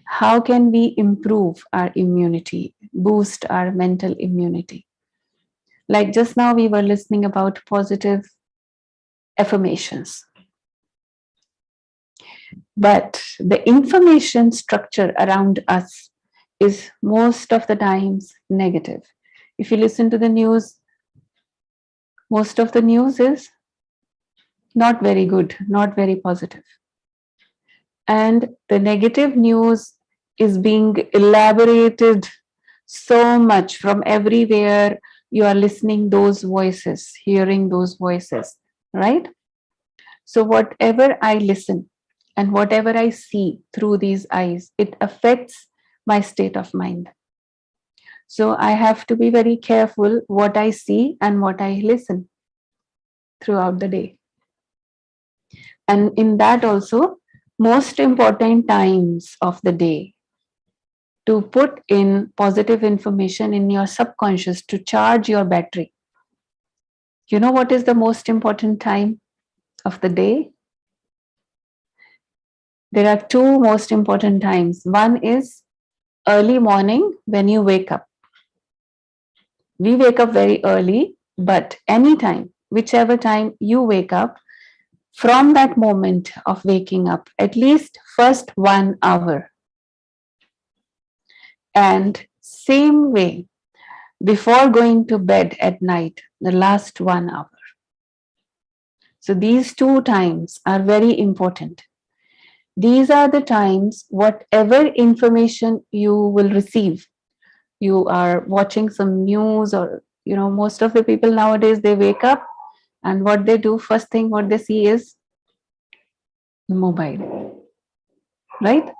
how can we improve our immunity, boost our mental immunity? Like just now we were listening about positive affirmations. But the information structure around us is most of the times negative. If you listen to the news, most of the news is not very good, not very positive. And the negative news is being elaborated so much from everywhere. You are listening those voices, hearing those voices, right? So whatever I listen and whatever I see through these eyes, it affects my state of mind. So I have to be very careful what I see and what I listen throughout the day. And in that also, most important times of the day, to put in positive information in your subconscious to charge your battery. You know what is the most important time of the day? There are two most important times. One is early morning when you wake up. We wake up very early, but anytime, whichever time you wake up, from that moment of waking up, at least first 1 hour. And same way, before going to bed at night, the last 1 hour. So these two times are very important. These are the times, whatever information you will receive, you are watching some news or, most of the people nowadays, they wake up and what they do, first thing what they see is the mobile, right?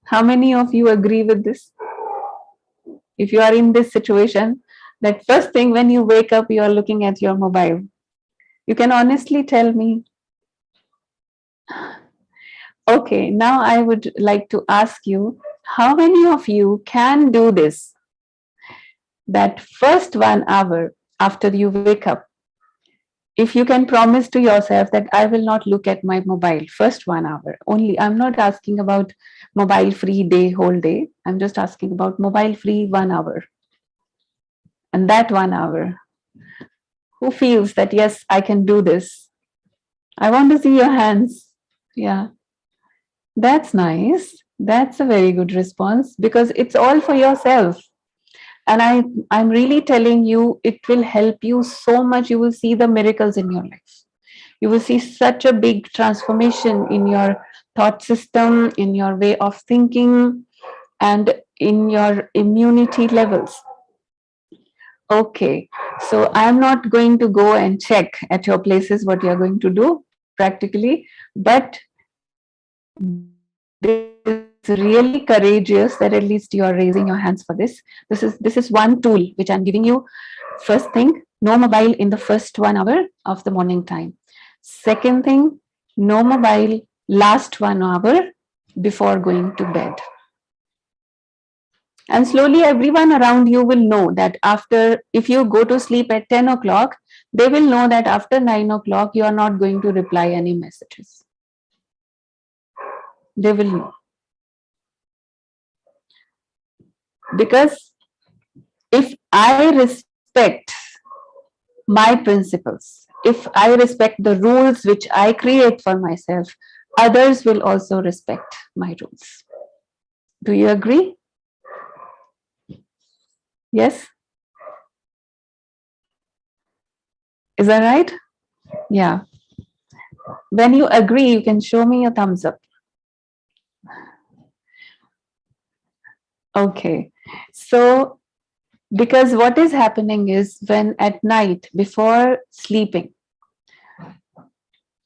How many of you agree with this? If you are in this situation, that first thing when you wake up, you are looking at your mobile. You can honestly tell me. Okay, now I would like to ask you, how many of you can do this? That first 1 hour after you wake up, if you can promise to yourself that I will not look at my mobile first 1 hour only. I'm not asking about mobile free day, whole day. I'm just asking about mobile free 1 hour. And that 1 hour, who feels that, yes, I can do this? I want to see your hands. Yeah. That's nice. That's a very good response because it's all for yourself. And I'm really telling you, it will help you so much. You will see the miracles in your life. You will see such a big transformation in your thought system, in your way of thinking, and in your immunity levels. Okay, so I'm not going to go and check at your places what you're going to do practically, but this really courageous that at least you are raising your hands for this. This is one tool which I'm giving you. First thing, no mobile in the first 1 hour of the morning time. Second thing, no mobile last 1 hour before going to bed. And slowly everyone around you will know that after, if you go to sleep at 10 o'clock, they will know that after 9 o'clock, you are not going to reply any messages. They will know. Because if I respect my principles, if I respect the rules which I create for myself, others will also respect my rules. Do you agree? Yes? Is that right? Yeah. When you agree, you can show me a thumbs up. Okay. So, because what is happening is when at night before sleeping,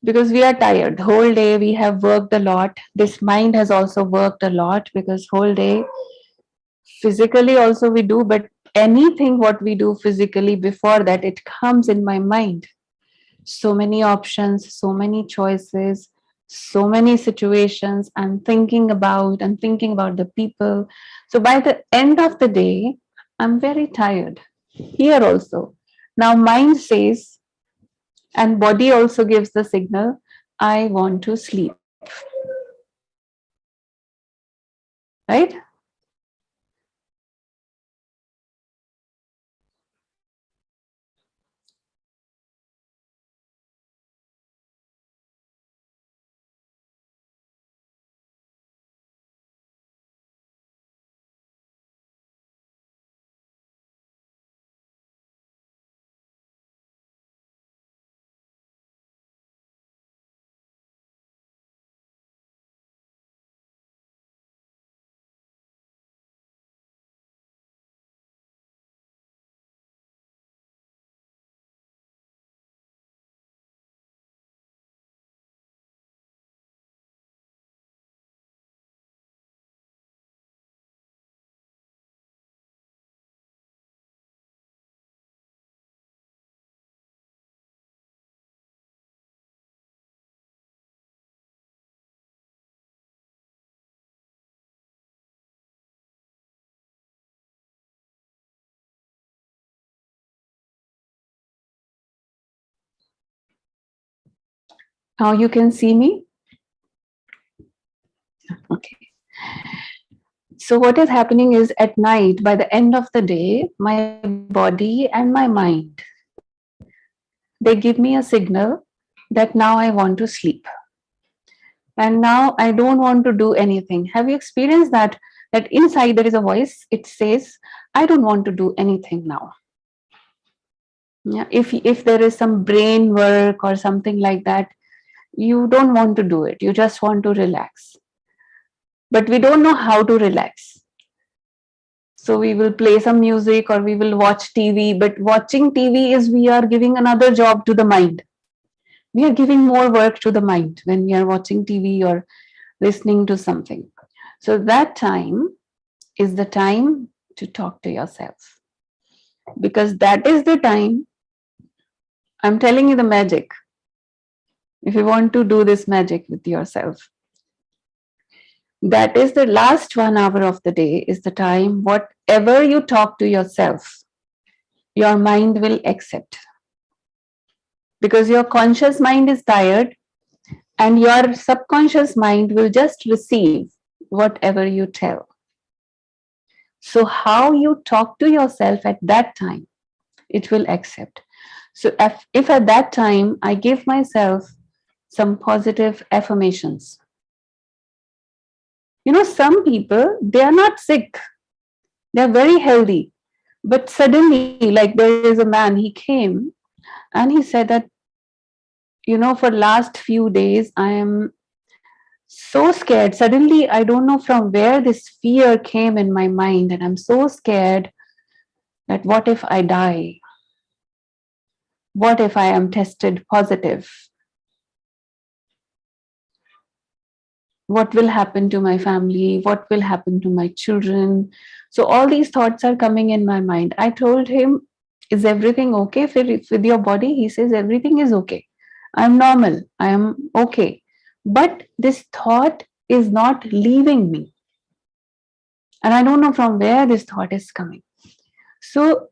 because we are tired, whole day we have worked a lot. This mind has also worked a lot because whole day physically also we do, but anything what we do physically before that, it comes in my mind. So many options, so many choices, so many situations I'm thinking about the people. So by the end of the day, I'm very tired. Here also. Now mind says, and body also gives the signal, I want to sleep. Right? Now you can see me. Okay. So what is happening is at night, by the end of the day, my body and my mind, they give me a signal that now I want to sleep. And now I don't want to do anything. Have you experienced that? That inside there is a voice, it says, I don't want to do anything now. Yeah, if there is some brain work or something like that, you don't want to do it. You just want to relax. But we don't know how to relax. So we will play some music or we will watch TV. But watching TV is we are giving another job to the mind. We are giving more work to the mind when we are watching TV or listening to something. So that time is the time to talk to yourself. Because that is the time, I'm telling you the magic. If you want to do this magic with yourself, that is the last 1 hour of the day is the time, whatever you talk to yourself, your mind will accept. Because your conscious mind is tired and your subconscious mind will just receive whatever you tell. So how you talk to yourself at that time, it will accept. So if at that time I give myself some positive affirmations, some people, they are not sick, they are very healthy, but suddenly, like there is a man, he came and he said that, for last few days I am so scared. Suddenly, I don't know from where this fear came in my mind, and I'm so scared that what if I die? What if I am tested positive? what will happen to my family? What will happen to my children? So all these thoughts are coming in my mind. I told him, is everything okay with your body? He says, everything is okay. I'm normal. I am okay. But this thought is not leaving me. And I don't know from where this thought is coming. So,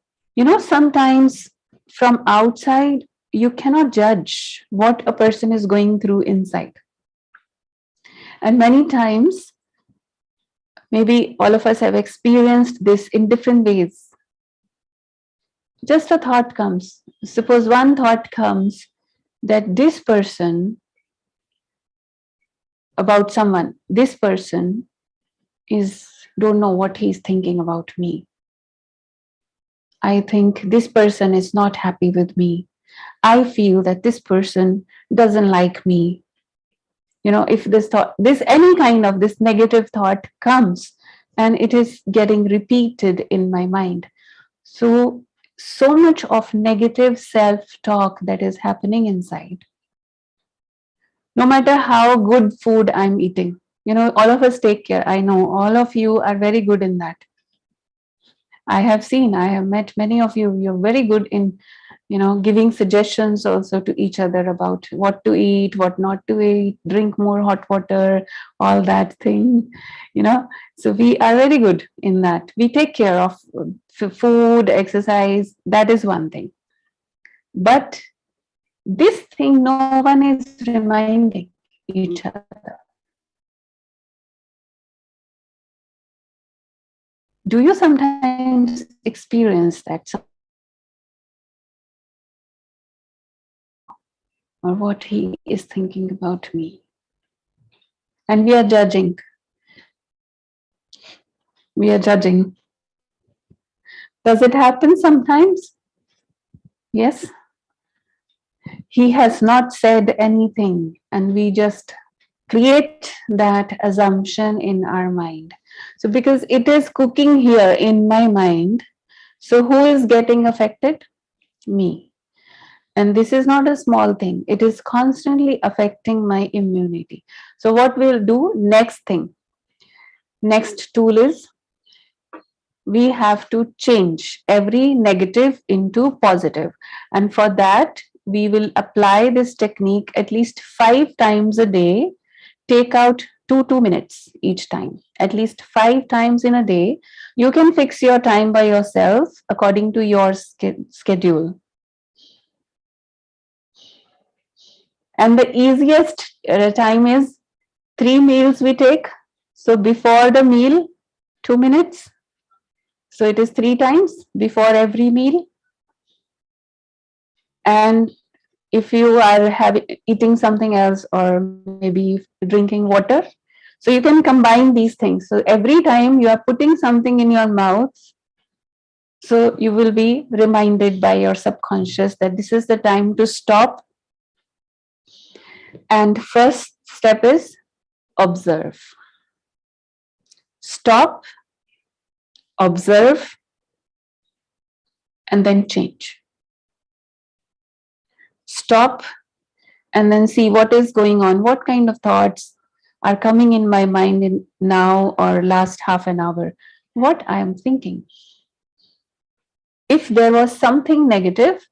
sometimes from outside, you cannot judge what a person is going through inside. And many times, maybe all of us have experienced this in different ways. Just a thought comes. Suppose one thought comes that this person, about someone, this person don't know what he's thinking about me. I think this person is not happy with me. I feel that this person doesn't like me. If this thought, any kind of this negative thought comes and it is getting repeated in my mind. So much of negative self-talk that is happening inside. No matter how good food I'm eating, all of us take care. I know all of you are very good in that. I have met many of you. You're very good in, giving suggestions also to each other about what to eat, what not to eat, drink more hot water, all that thing, So we are very good in that. We take care of food, exercise. That is one thing. But this thing, no one is reminding each other. Do you sometimes experience that? Or what he is thinking about me? And we are judging. We are judging. Does it happen sometimes? Yes. He has not said anything, and we just create that assumption in our mind. So because it is cooking here in my mind, so who is getting affected? Me. And this is not a small thing. It is constantly affecting my immunity. So what we'll do next thing, next tool is we have to change every negative into positive. And for that, we will apply this technique at least 5 times a day. Take out 2 minutes each time, at least 5 times in a day. You can fix your time by yourself according to your schedule. And the easiest time is 3 meals we take. So before the meal, 2 minutes. So it is 3 times before every meal. And if you are eating something else or maybe drinking water, so you can combine these things. So every time you are putting something in your mouth, so you will be reminded by your subconscious that this is the time to stop. And first step is observe. Stop, observe, and then change. Stop and then see what is going on, what kind of thoughts are coming in my mind in now or last half an hour, what I am thinking. If there was something negative,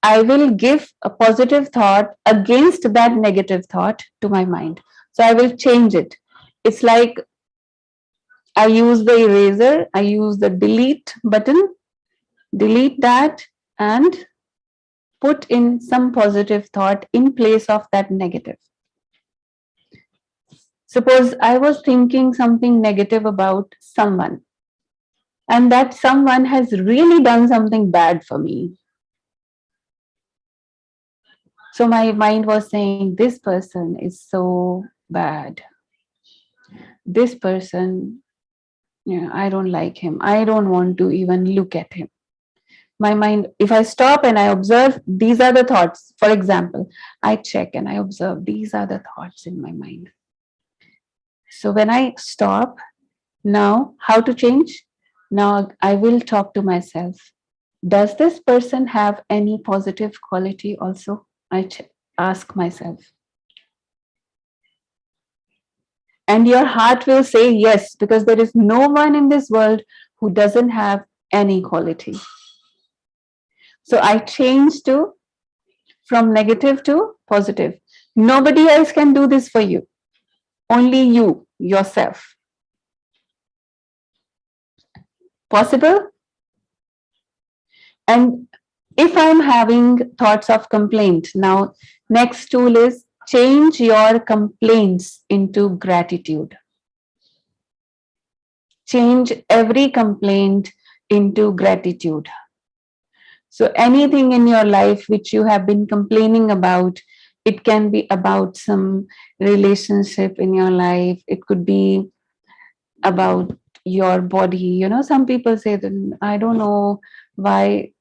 I will give a positive thought against that negative thought to my mind. So I will change it. It's like I use the eraser, I use the delete button, delete that and put in some positive thought in place of that negative. Suppose I was thinking something negative about someone, and that someone has really done something bad for me. So my mind was saying, this person is so bad. This person, I don't like him. I don't want to even look at him. My mind, if I stop and I observe, these are the thoughts. For example, I check and I observe, these are the thoughts in my mind. So when I stop, now how to change? Now I will talk to myself. Does this person have any positive quality also? I ask myself. And your heart will say yes, because there is no one in this world who doesn't have any quality. So I changed to from negative to positive. Nobody else can do this for you. Only you, yourself. Possible? And if I'm having thoughts of complaint, now next tool is change your complaints into gratitude. Change every complaint into gratitude. So anything in your life which you have been complaining about, it can be about some relationship in your life. It could be about your body. You know, some people say that I don't know why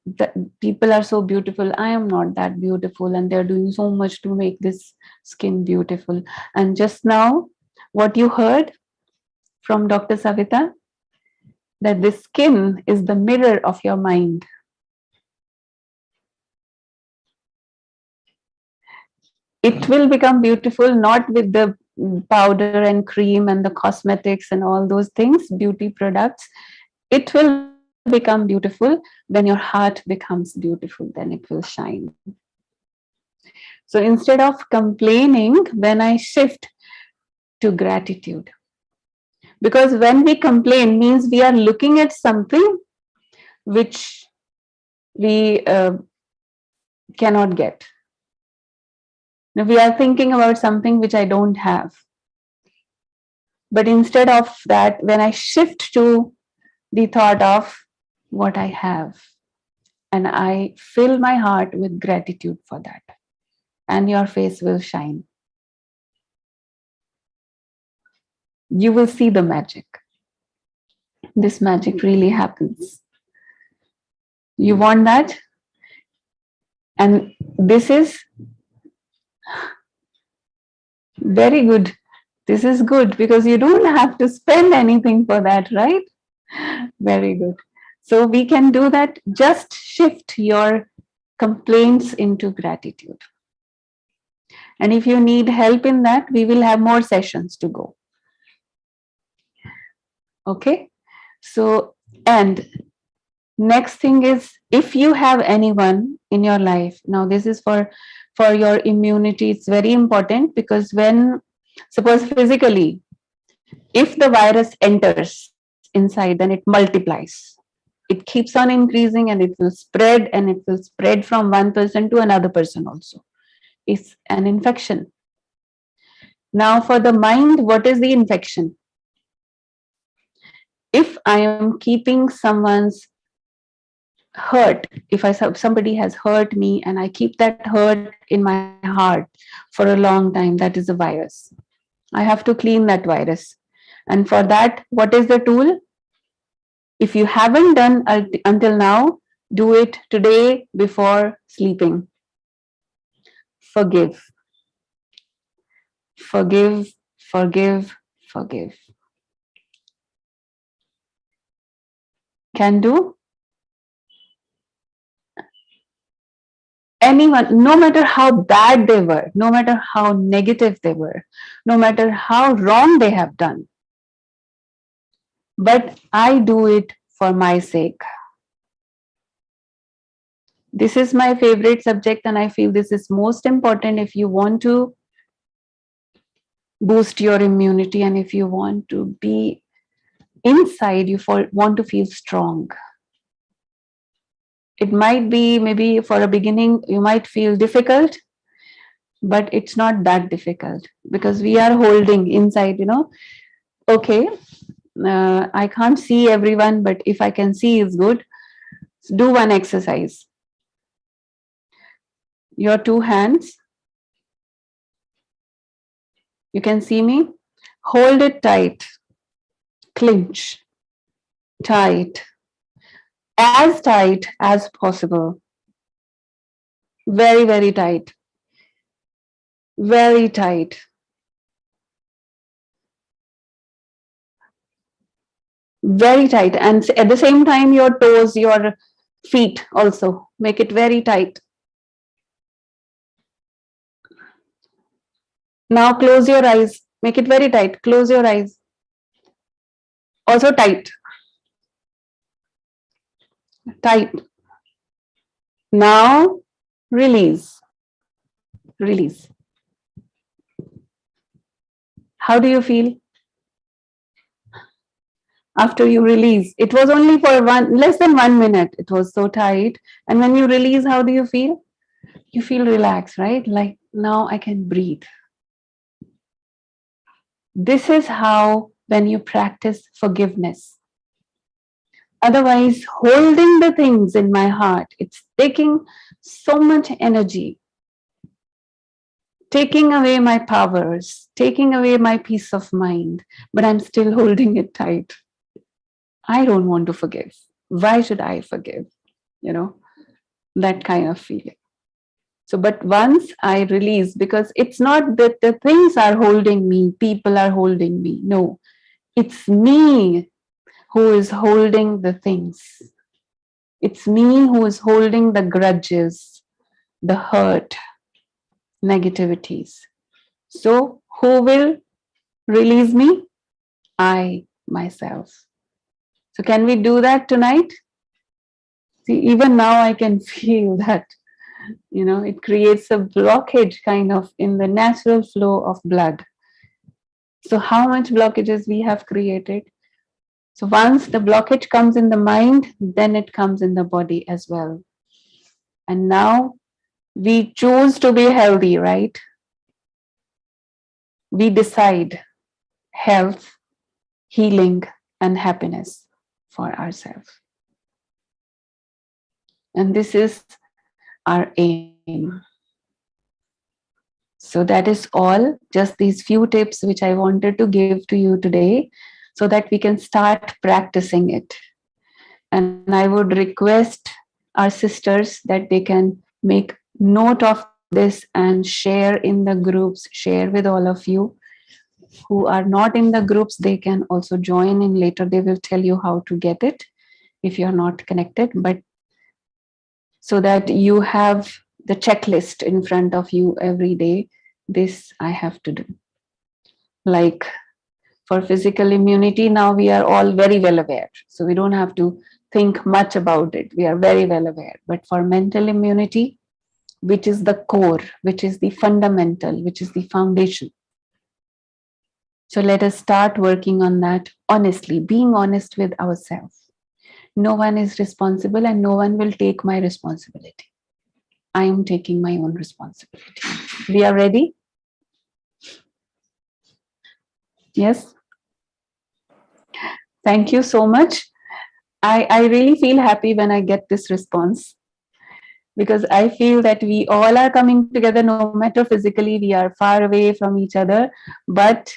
people are so beautiful. I am not that beautiful, and they're doing so much to make this skin beautiful. And just now, what you heard from Dr. Savita, that the skin is the mirror of your mind. It will become beautiful not with the powder and cream and the cosmetics and all those things, beauty products. It will become beautiful when your heart becomes beautiful, then it will shine. So instead of complaining, when I shift to gratitude, because when we complain means we are looking at something which we cannot get. Now we are thinking about something which I don't have. But instead of that, when I shift to the thought of what I have, and I fill my heart with gratitude for that, and your face will shine. You will see the magic. This magic really happens. You want that? And this is very good. This is good because you don't have to spend anything for that, right? Very good. So we can do that. Just shift your complaints into gratitude. And if you need help in that, we will have more sessions to go. Okay? So, and next thing is, if you have anyone in your life, now this is for your immunity, it's very important, because when, suppose physically, if the virus enters inside, then it multiplies. It keeps on increasing and it will spread, and it will spread from one person to another person also. It's an infection. Now for the mind, what is the infection? If I am keeping someone's hurt, if somebody has hurt me and I keep that hurt in my heart for a long time, that is a virus. I have to clean that virus. And for that, what is the tool? If you haven't done until now, do it today before sleeping. Forgive. Forgive, forgive, forgive. Can do? Anyone, no matter how bad they were, no matter how negative they were, no matter how wrong they have done, but I do it for my sake. This is my favorite subject, and I feel this is most important if you want to boost your immunity, and if you want to be inside, you want to feel strong. It might be, maybe for a beginning, you might feel difficult, but it's not that difficult, because we are holding inside, okay, I can't see everyone, but if I can see, it's good. Do one exercise. Your two hands, you can see me, hold it tight, clinch, tight as possible. Very, very tight. Very tight. Very tight. And at the same time, your toes, your feet also, make it very tight. Now close your eyes. Make it very tight. Close your eyes. Also tight. Tight. Now release. Release. How do you feel after you release? It was only for less than 1 minute. It was so tight. And when you release, how do you feel? You feel relaxed, right? Like now I can breathe. This is how when you practice forgiveness. Otherwise, holding the things in my heart, it's taking so much energy, taking away my powers, taking away my peace of mind, but I'm still holding it tight. I don't want to forgive. Why should I forgive? You know, that kind of feeling. So, but once I release, because it's not that the things are holding me, people are holding me. No, it's me who is holding the things. It's me who is holding the grudges, the hurt, negativities. So, who will release me? I, myself. So, can we do that tonight? See, even now I can feel that, you know, it creates a blockage kind of in the natural flow of blood. So, how much blockages we have created? So, once the blockage comes in the mind, then it comes in the body as well. And now we choose to be healthy, right? We decide health, healing, and happiness for ourselves. And this is our aim. So that is all, just these few tips which I wanted to give to you today so that we can start practicing it. And I would request our sisters that they can make note of this and share in the groups, share with all of you. Who are not in the groups, they can also join in later. They will tell you how to get it if you're not connected, but so that you have the checklist in front of you every day. This I have to do. Like for physical immunity, now we are all very well aware. So we don't have to think much about it. We are very well aware. But for mental immunity, which is the core, which is the fundamental, which is the foundation. So let us start working on that honestly, being honest with ourselves. No one is responsible and no one will take my responsibility. I am taking my own responsibility. We are ready? Yes? Thank you so much. I really feel happy when I get this response, because I feel that we all are coming together, no matter physically, we are far away from each other, but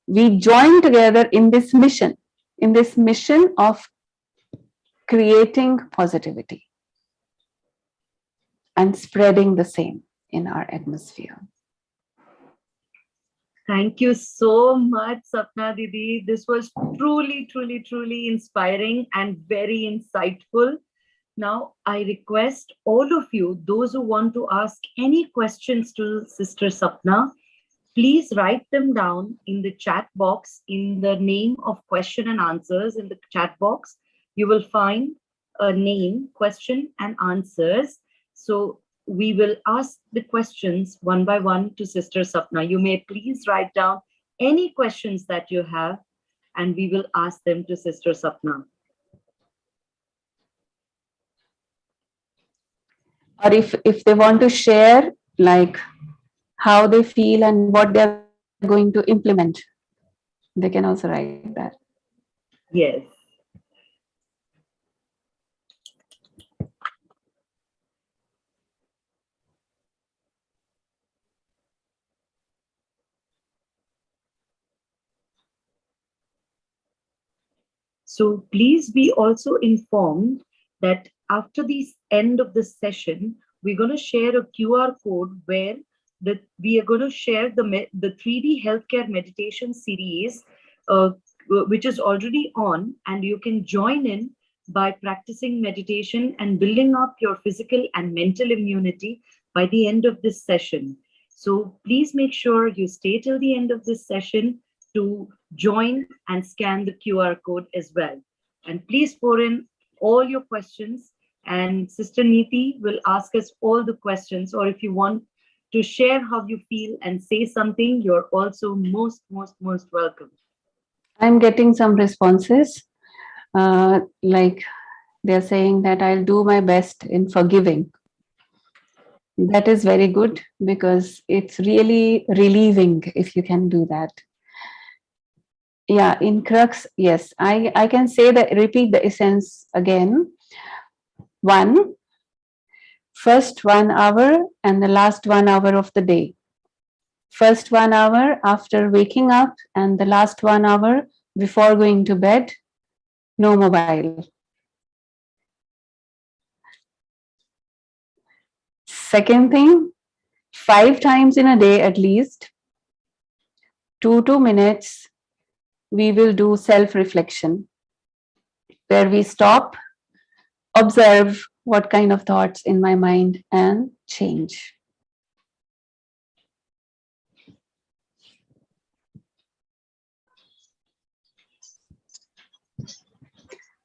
we join together in this mission of creating positivity and spreading the same in our atmosphere. Thank you so much, Sapna Didi. This was truly, truly, truly inspiring and very insightful. Now, I request all of you, those who want to ask any questions to Sister Sapna, please write them down in the chat box in the name of question and answers. In the chat box, you will find a name, question and answers. So we will ask the questions one by one to Sister Sapna. You may please write down any questions that you have and we will ask them to Sister Sapna. Or if they want to share like how they feel and what they're going to implement, they can also write that. Yes. So please be also informed that after the end of this session, we're going to share a QR code where we are going to share the 3D healthcare meditation series, which is already on, and you can join in by practicing meditation and building up your physical and mental immunity by the end of this session. So please make sure you stay till the end of this session to join and scan the QR code as well. And please pour in all your questions, and Sister Neeti will ask us all the questions, or if you want to share how you feel and say something, you're also most welcome. I'm getting some responses, like they're saying that I'll do my best in forgiving. That is very good because it's really relieving if you can do that. Yeah, in crux, yes, I can say that, repeat the essence again. One, first 1 hour and the last 1 hour of the day. First 1 hour after waking up and the last 1 hour before going to bed, no mobile. Second thing, 5 times in a day at least, 2 minutes, we will do self-reflection, where we stop, observe what kind of thoughts in my mind and change.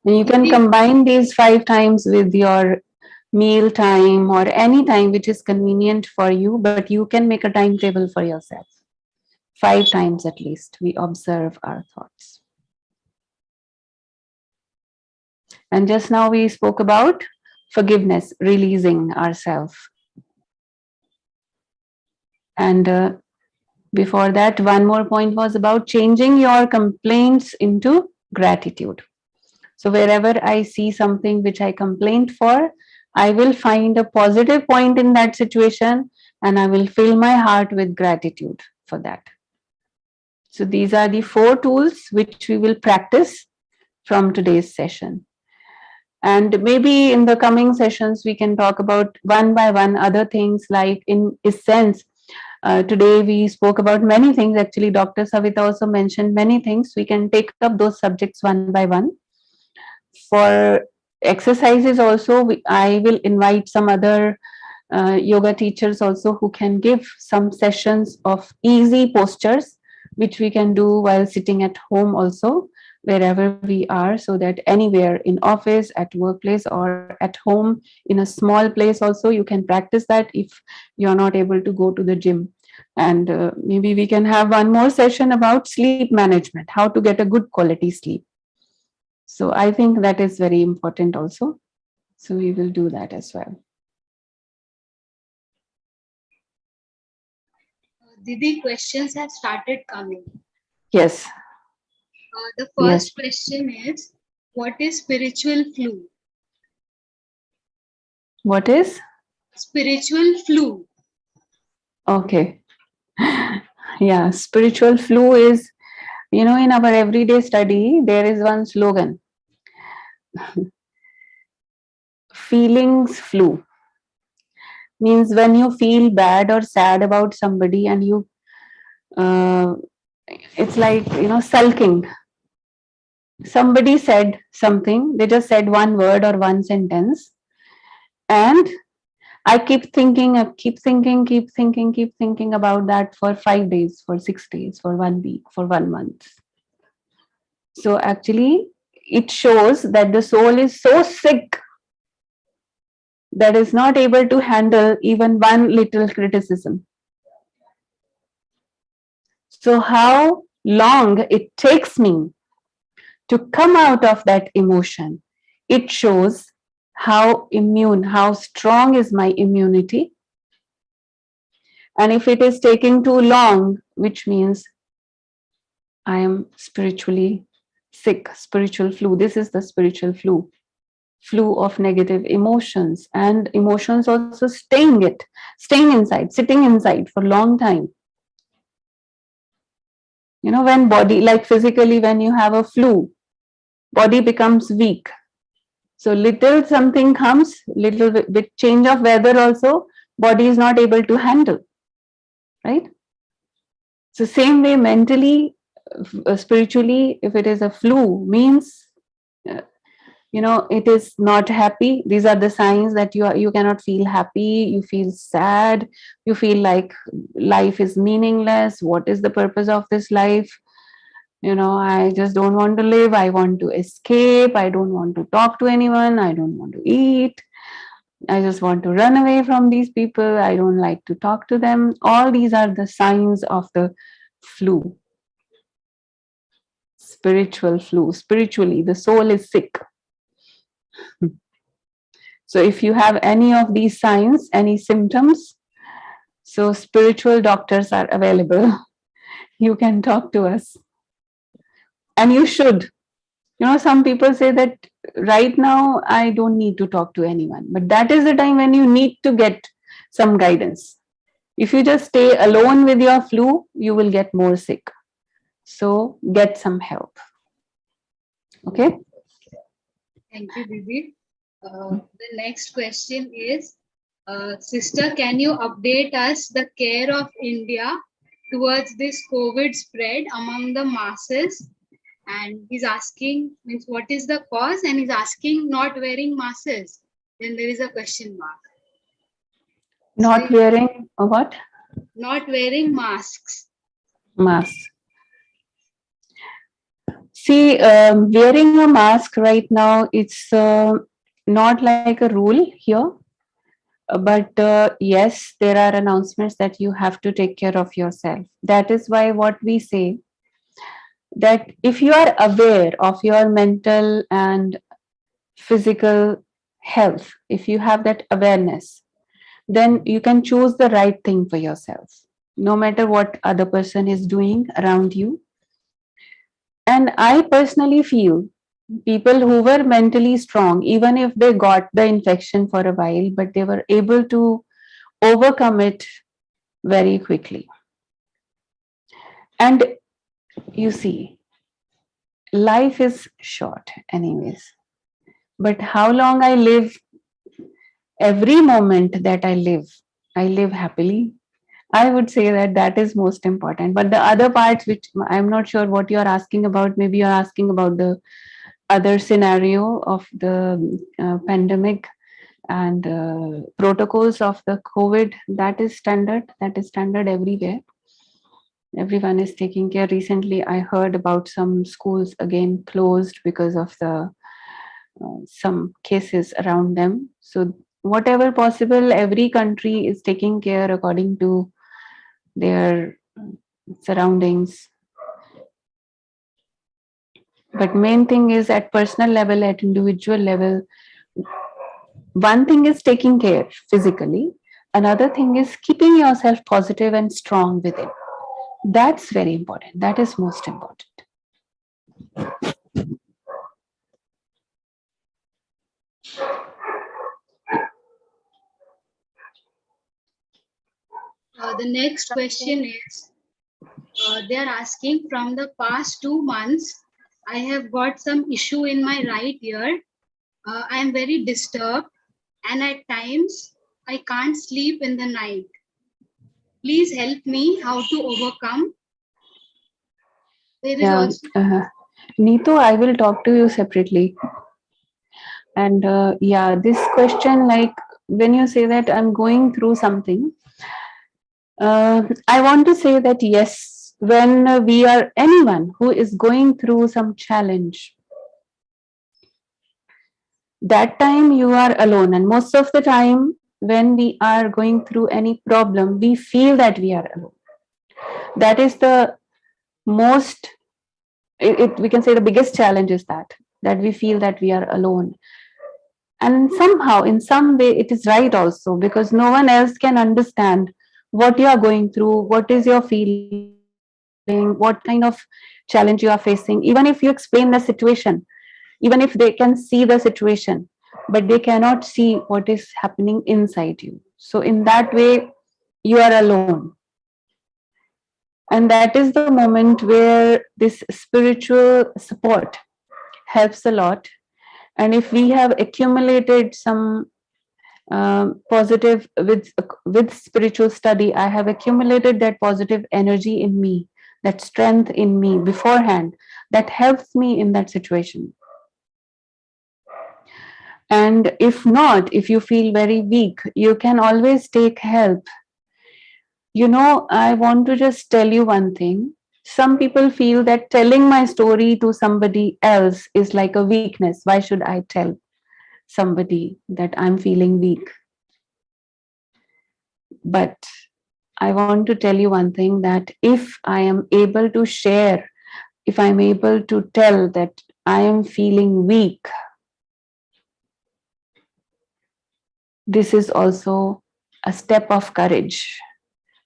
And you can combine these 5 times with your meal time or any time which is convenient for you, but you can make a timetable for yourself. 5 times at least, we observe our thoughts. And just now we spoke about forgiveness, releasing ourselves. And before that, one more point was about changing your complaints into gratitude. So wherever I see something which I complained for, I will find a positive point in that situation and I will fill my heart with gratitude for that. So these are the 4 tools which we will practice from today's session. And maybe in the coming sessions, we can talk about one by one other things, like in essence. Today we spoke about many things. Actually, Dr. Savita also mentioned many things. We can take up those subjects one by one. For exercises also, I will invite some other yoga teachers also who can give some sessions of easy postures, which we can do while sitting at home also, wherever we are, so that anywhere in office, at workplace, or at home, in a small place also, you can practice that if you're not able to go to the gym. And maybe we can have one more session about sleep management, how to get a good quality sleep. So I think that is very important also. So we will do that as well. Didi, questions have started coming. Yes. The first question is, what is spiritual flu? What is? Spiritual flu. Okay. Yeah, spiritual flu is, in our everyday study, there is one slogan. Feelings flu. Means when you feel bad or sad about somebody and you, it's like, sulking. Somebody said something, they just said one word or one sentence, and I keep thinking about that for 5 days, for 6 days, for 1 week, for 1 month. So actually, it shows that the soul is so sick that is not able to handle even one little criticism. So how long it takes me to come out of that emotion, it shows how strong is my immunity. And if it is taking too long, which means I am spiritually sick, spiritual flu. This is the spiritual flu of negative emotions, and emotions also staying inside, sitting inside for a long time. When body, like physically, when you have a flu, body becomes weak. So little something comes, little bit change of weather also, body is not able to handle, right? So same way mentally, spiritually, if it is a flu, means it is not happy. These are the signs that you cannot feel happy, you feel sad, you feel like life is meaningless. What is the purpose of this life? I just don't want to live. I want to escape. I don't want to talk to anyone. I don't want to eat. I just want to run away from these people. I don't like to talk to them. All these are the signs of the flu, spiritual flu. Spiritually, the soul is sick. So if you have any of these signs, any symptoms, so spiritual doctors are available. You can talk to us. And you should. Some people say that right now I don't need to talk to anyone. But that is the time when you need to get some guidance. If you just stay alone with your flu, you will get more sick. So get some help. Okay? Thank you, Didi. The next question is, Sister, can you update us the care of India towards this COVID spread among the masses? And he's asking, means what is the cause? And he's asking not wearing masks. Then there is a question mark. Not wearing a what? Not wearing masks. Mask. See, wearing a mask right now, it's not like a rule here. But yes, there are announcements that you have to take care of yourself. That is why what we say, that if you are aware of your mental and physical health, if you have that awareness, then you can choose the right thing for yourself, no matter what other person is doing around you. And I personally feel people who were mentally strong, even if they got the infection for a while, but they were able to overcome it very quickly. And you see, life is short anyways. But how long I live, every moment that I live happily. I would say that that is most important. But the other parts, which I'm not sure what you're asking about, maybe you're asking about the other scenario of the pandemic and protocols of the COVID, that is standard everywhere. Everyone is taking care. Recently, I heard about some schools again closed because of the some cases around them. So whatever possible, every country is taking care according to their surroundings. But main thing is at personal level, at individual level, one thing is taking care physically, another thing is keeping yourself positive and strong within. That's very important. That is most important. The next question is, they are asking, from the past 2 months, I have got some issue in my right ear. I am very disturbed, and at times I can't sleep in the night. Please help me how to overcome. There is also Neetu, I will talk to you separately. And this question, like when you say that I'm going through something, I want to say that yes, when we are anyone who is going through some challenge, that time you are alone. And most of the time when we are going through any problem, we feel that we are alone. That is the most, we can say the biggest challenge is that we feel that we are alone. And somehow, in some way, it is right also, because no one else can understand what you are going through, what is your feeling, what kind of challenge you are facing. Even if you explain the situation, even if they can see the situation, but they cannot see what is happening inside you. So in that way, you are alone. And that is the moment where this spiritual support helps a lot. And if we have accumulated some positive with spiritual study, I have accumulated that positive energy in me, that strength in me beforehand, that helps me in that situation. And if not, if you feel very weak, you can always take help. You know, I want to just tell you one thing. Some people feel that telling my story to somebody else is like a weakness. Why should I tell somebody that I'm feeling weak? But I want to tell you one thing, that if I am able to share, if I'm able to tell that I am feeling weak, this is also a step of courage,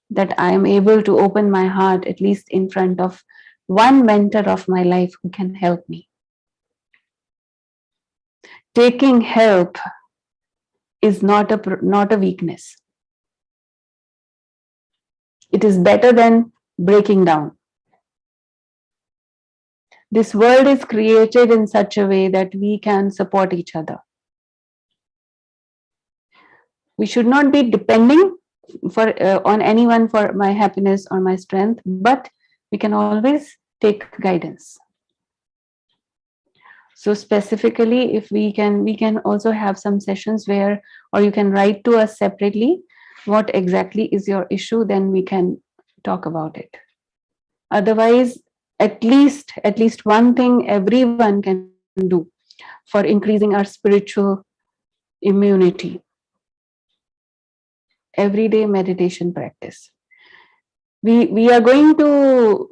that I am able to open my heart, at least in front of one mentor of my life who can help me. Taking help is not a weakness. It is better than breaking down. This world is created in such a way that we can support each other. We should not be depending on anyone for my happiness or my strength, but we can always take guidance. So specifically, if we can also have some sessions where, or you can write to us separately, what exactly is your issue, then we can talk about it. Otherwise, at least one thing everyone can do for increasing our spiritual immunity: everyday meditation practice. We are going to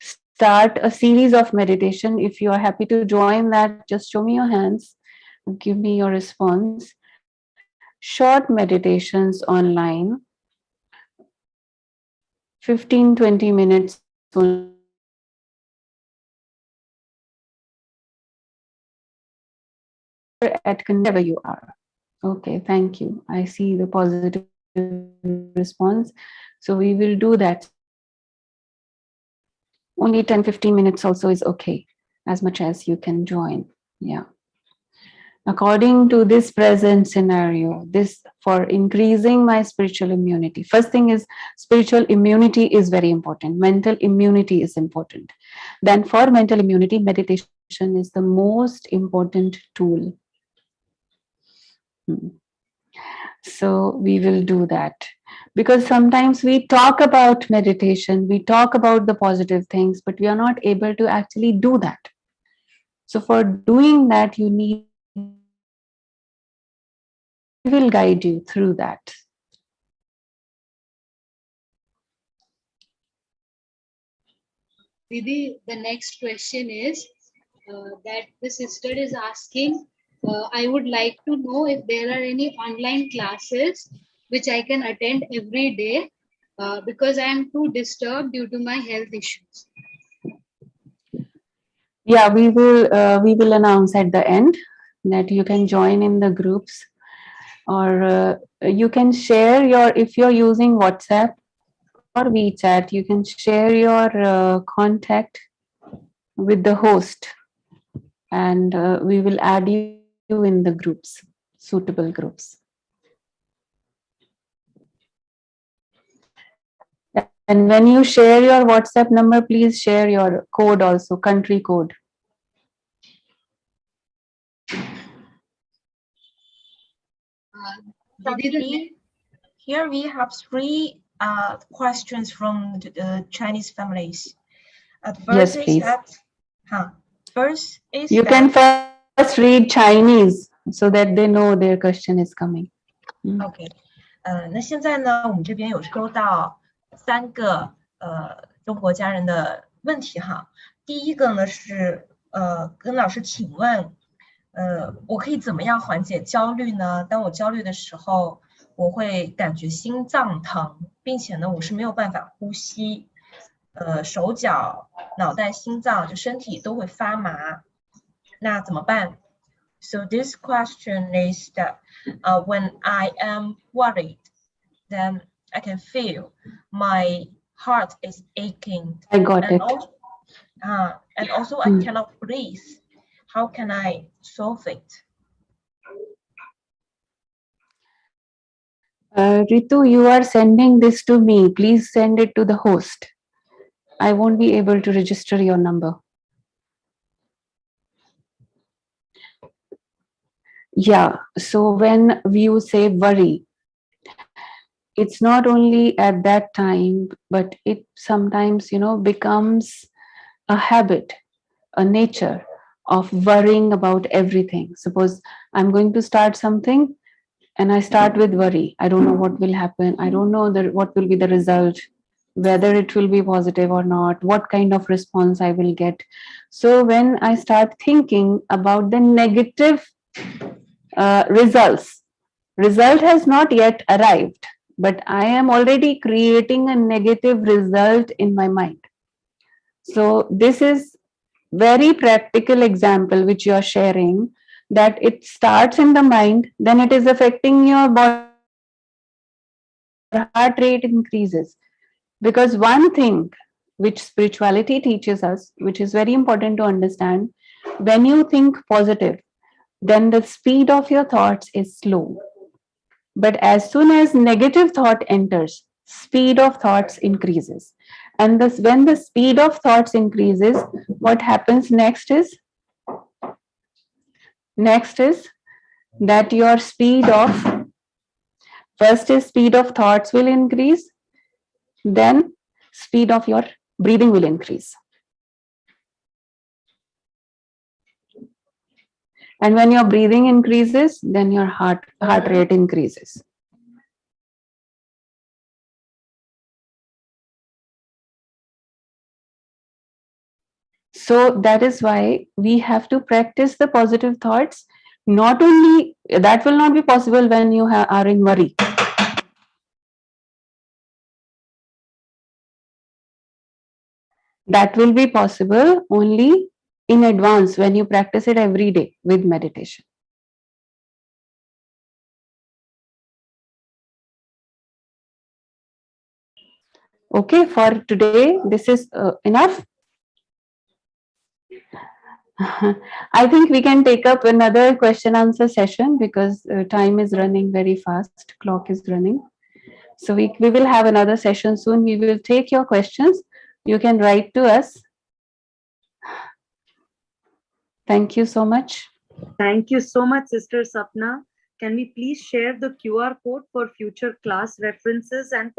start a series of meditation. If you are happy to join that, just show me your hands, give me your response. Short meditations online, 15-20 minutes only, at wherever you are. Okay, thank you. I see the positive response. So we will do that. Only 10-15 minutes also is okay, as much as you can join. Yeah. According to this present scenario, this for increasing my spiritual immunity. First thing is, spiritual immunity is very important. Mental immunity is important. Then for mental immunity, meditation is the most important tool. So we will do that, because sometimes we talk about meditation, we talk about the positive things, but we are not able to actually do that. So for doing that, you need, we will guide you through that. Didi, the next question is that the sister is asking, I would like to know if there are any online classes which I can attend every day because I am too disturbed due to my health issues. Yeah, we will announce at the end that you can join in the groups, or you can share your, if you're using WhatsApp or WeChat, you can share your contact with the host, and we will add you in the groups, suitable groups. And when you share your WhatsApp number, please share your code also, country code. Didi, here we have three questions from the Chinese families. Yes, please. First is you can first read Chinese so that they know their question is coming. OK， 那现在呢，我们这边有收到3个中国家人的问题哈。第一个呢是跟老师请问，我可以怎么样缓解焦虑呢？当我焦虑的时候，我会感觉心脏疼，并且呢，我是没有办法呼吸，手脚、脑袋、心脏就身体都会发麻，那怎么办？So this question is that when I am worried, then I can feel my heart is aching. I got it. And also I cannot breathe. How can I solve it? Ritu, you are sending this to me. Please send it to the host. I won't be able to register your number. Yeah, so when you say worry, it's not only at that time, but it sometimes, becomes a habit, a nature of worrying about everything. Suppose I'm going to start something and I start with worry. I don't know what will happen. I don't know what will be the result, whether it will be positive or not, what kind of response I will get. So when I start thinking about the negative results, result has not yet arrived, but I am already creating a negative result in my mind. So this is very practical example which you are sharing, that it starts in the mind, then it is affecting your body, your heart rate increases. Because one thing which spirituality teaches us, which is very important to understand, when you think positive, then the speed of your thoughts is slow. But as soon as negative thought enters, speed of thoughts increases. And this, when the speed of thoughts increases, what happens next is that your speed of, first is speed of thoughts will increase, then speed of your breathing will increase. And when your breathing increases, then your heart rate increases. So that is why we have to practice the positive thoughts. Not only that will not be possible when you are in worry. That will be possible only in advance when you practice it every day with meditation. Okay, for today, this is enough. I think we can take up another question answer session because time is running very fast, clock is running. So we will have another session soon. We will take your questions. You can write to us. Thank you so much. Thank you so much, Sister Sapna. Can we please share the QR code for future class references and for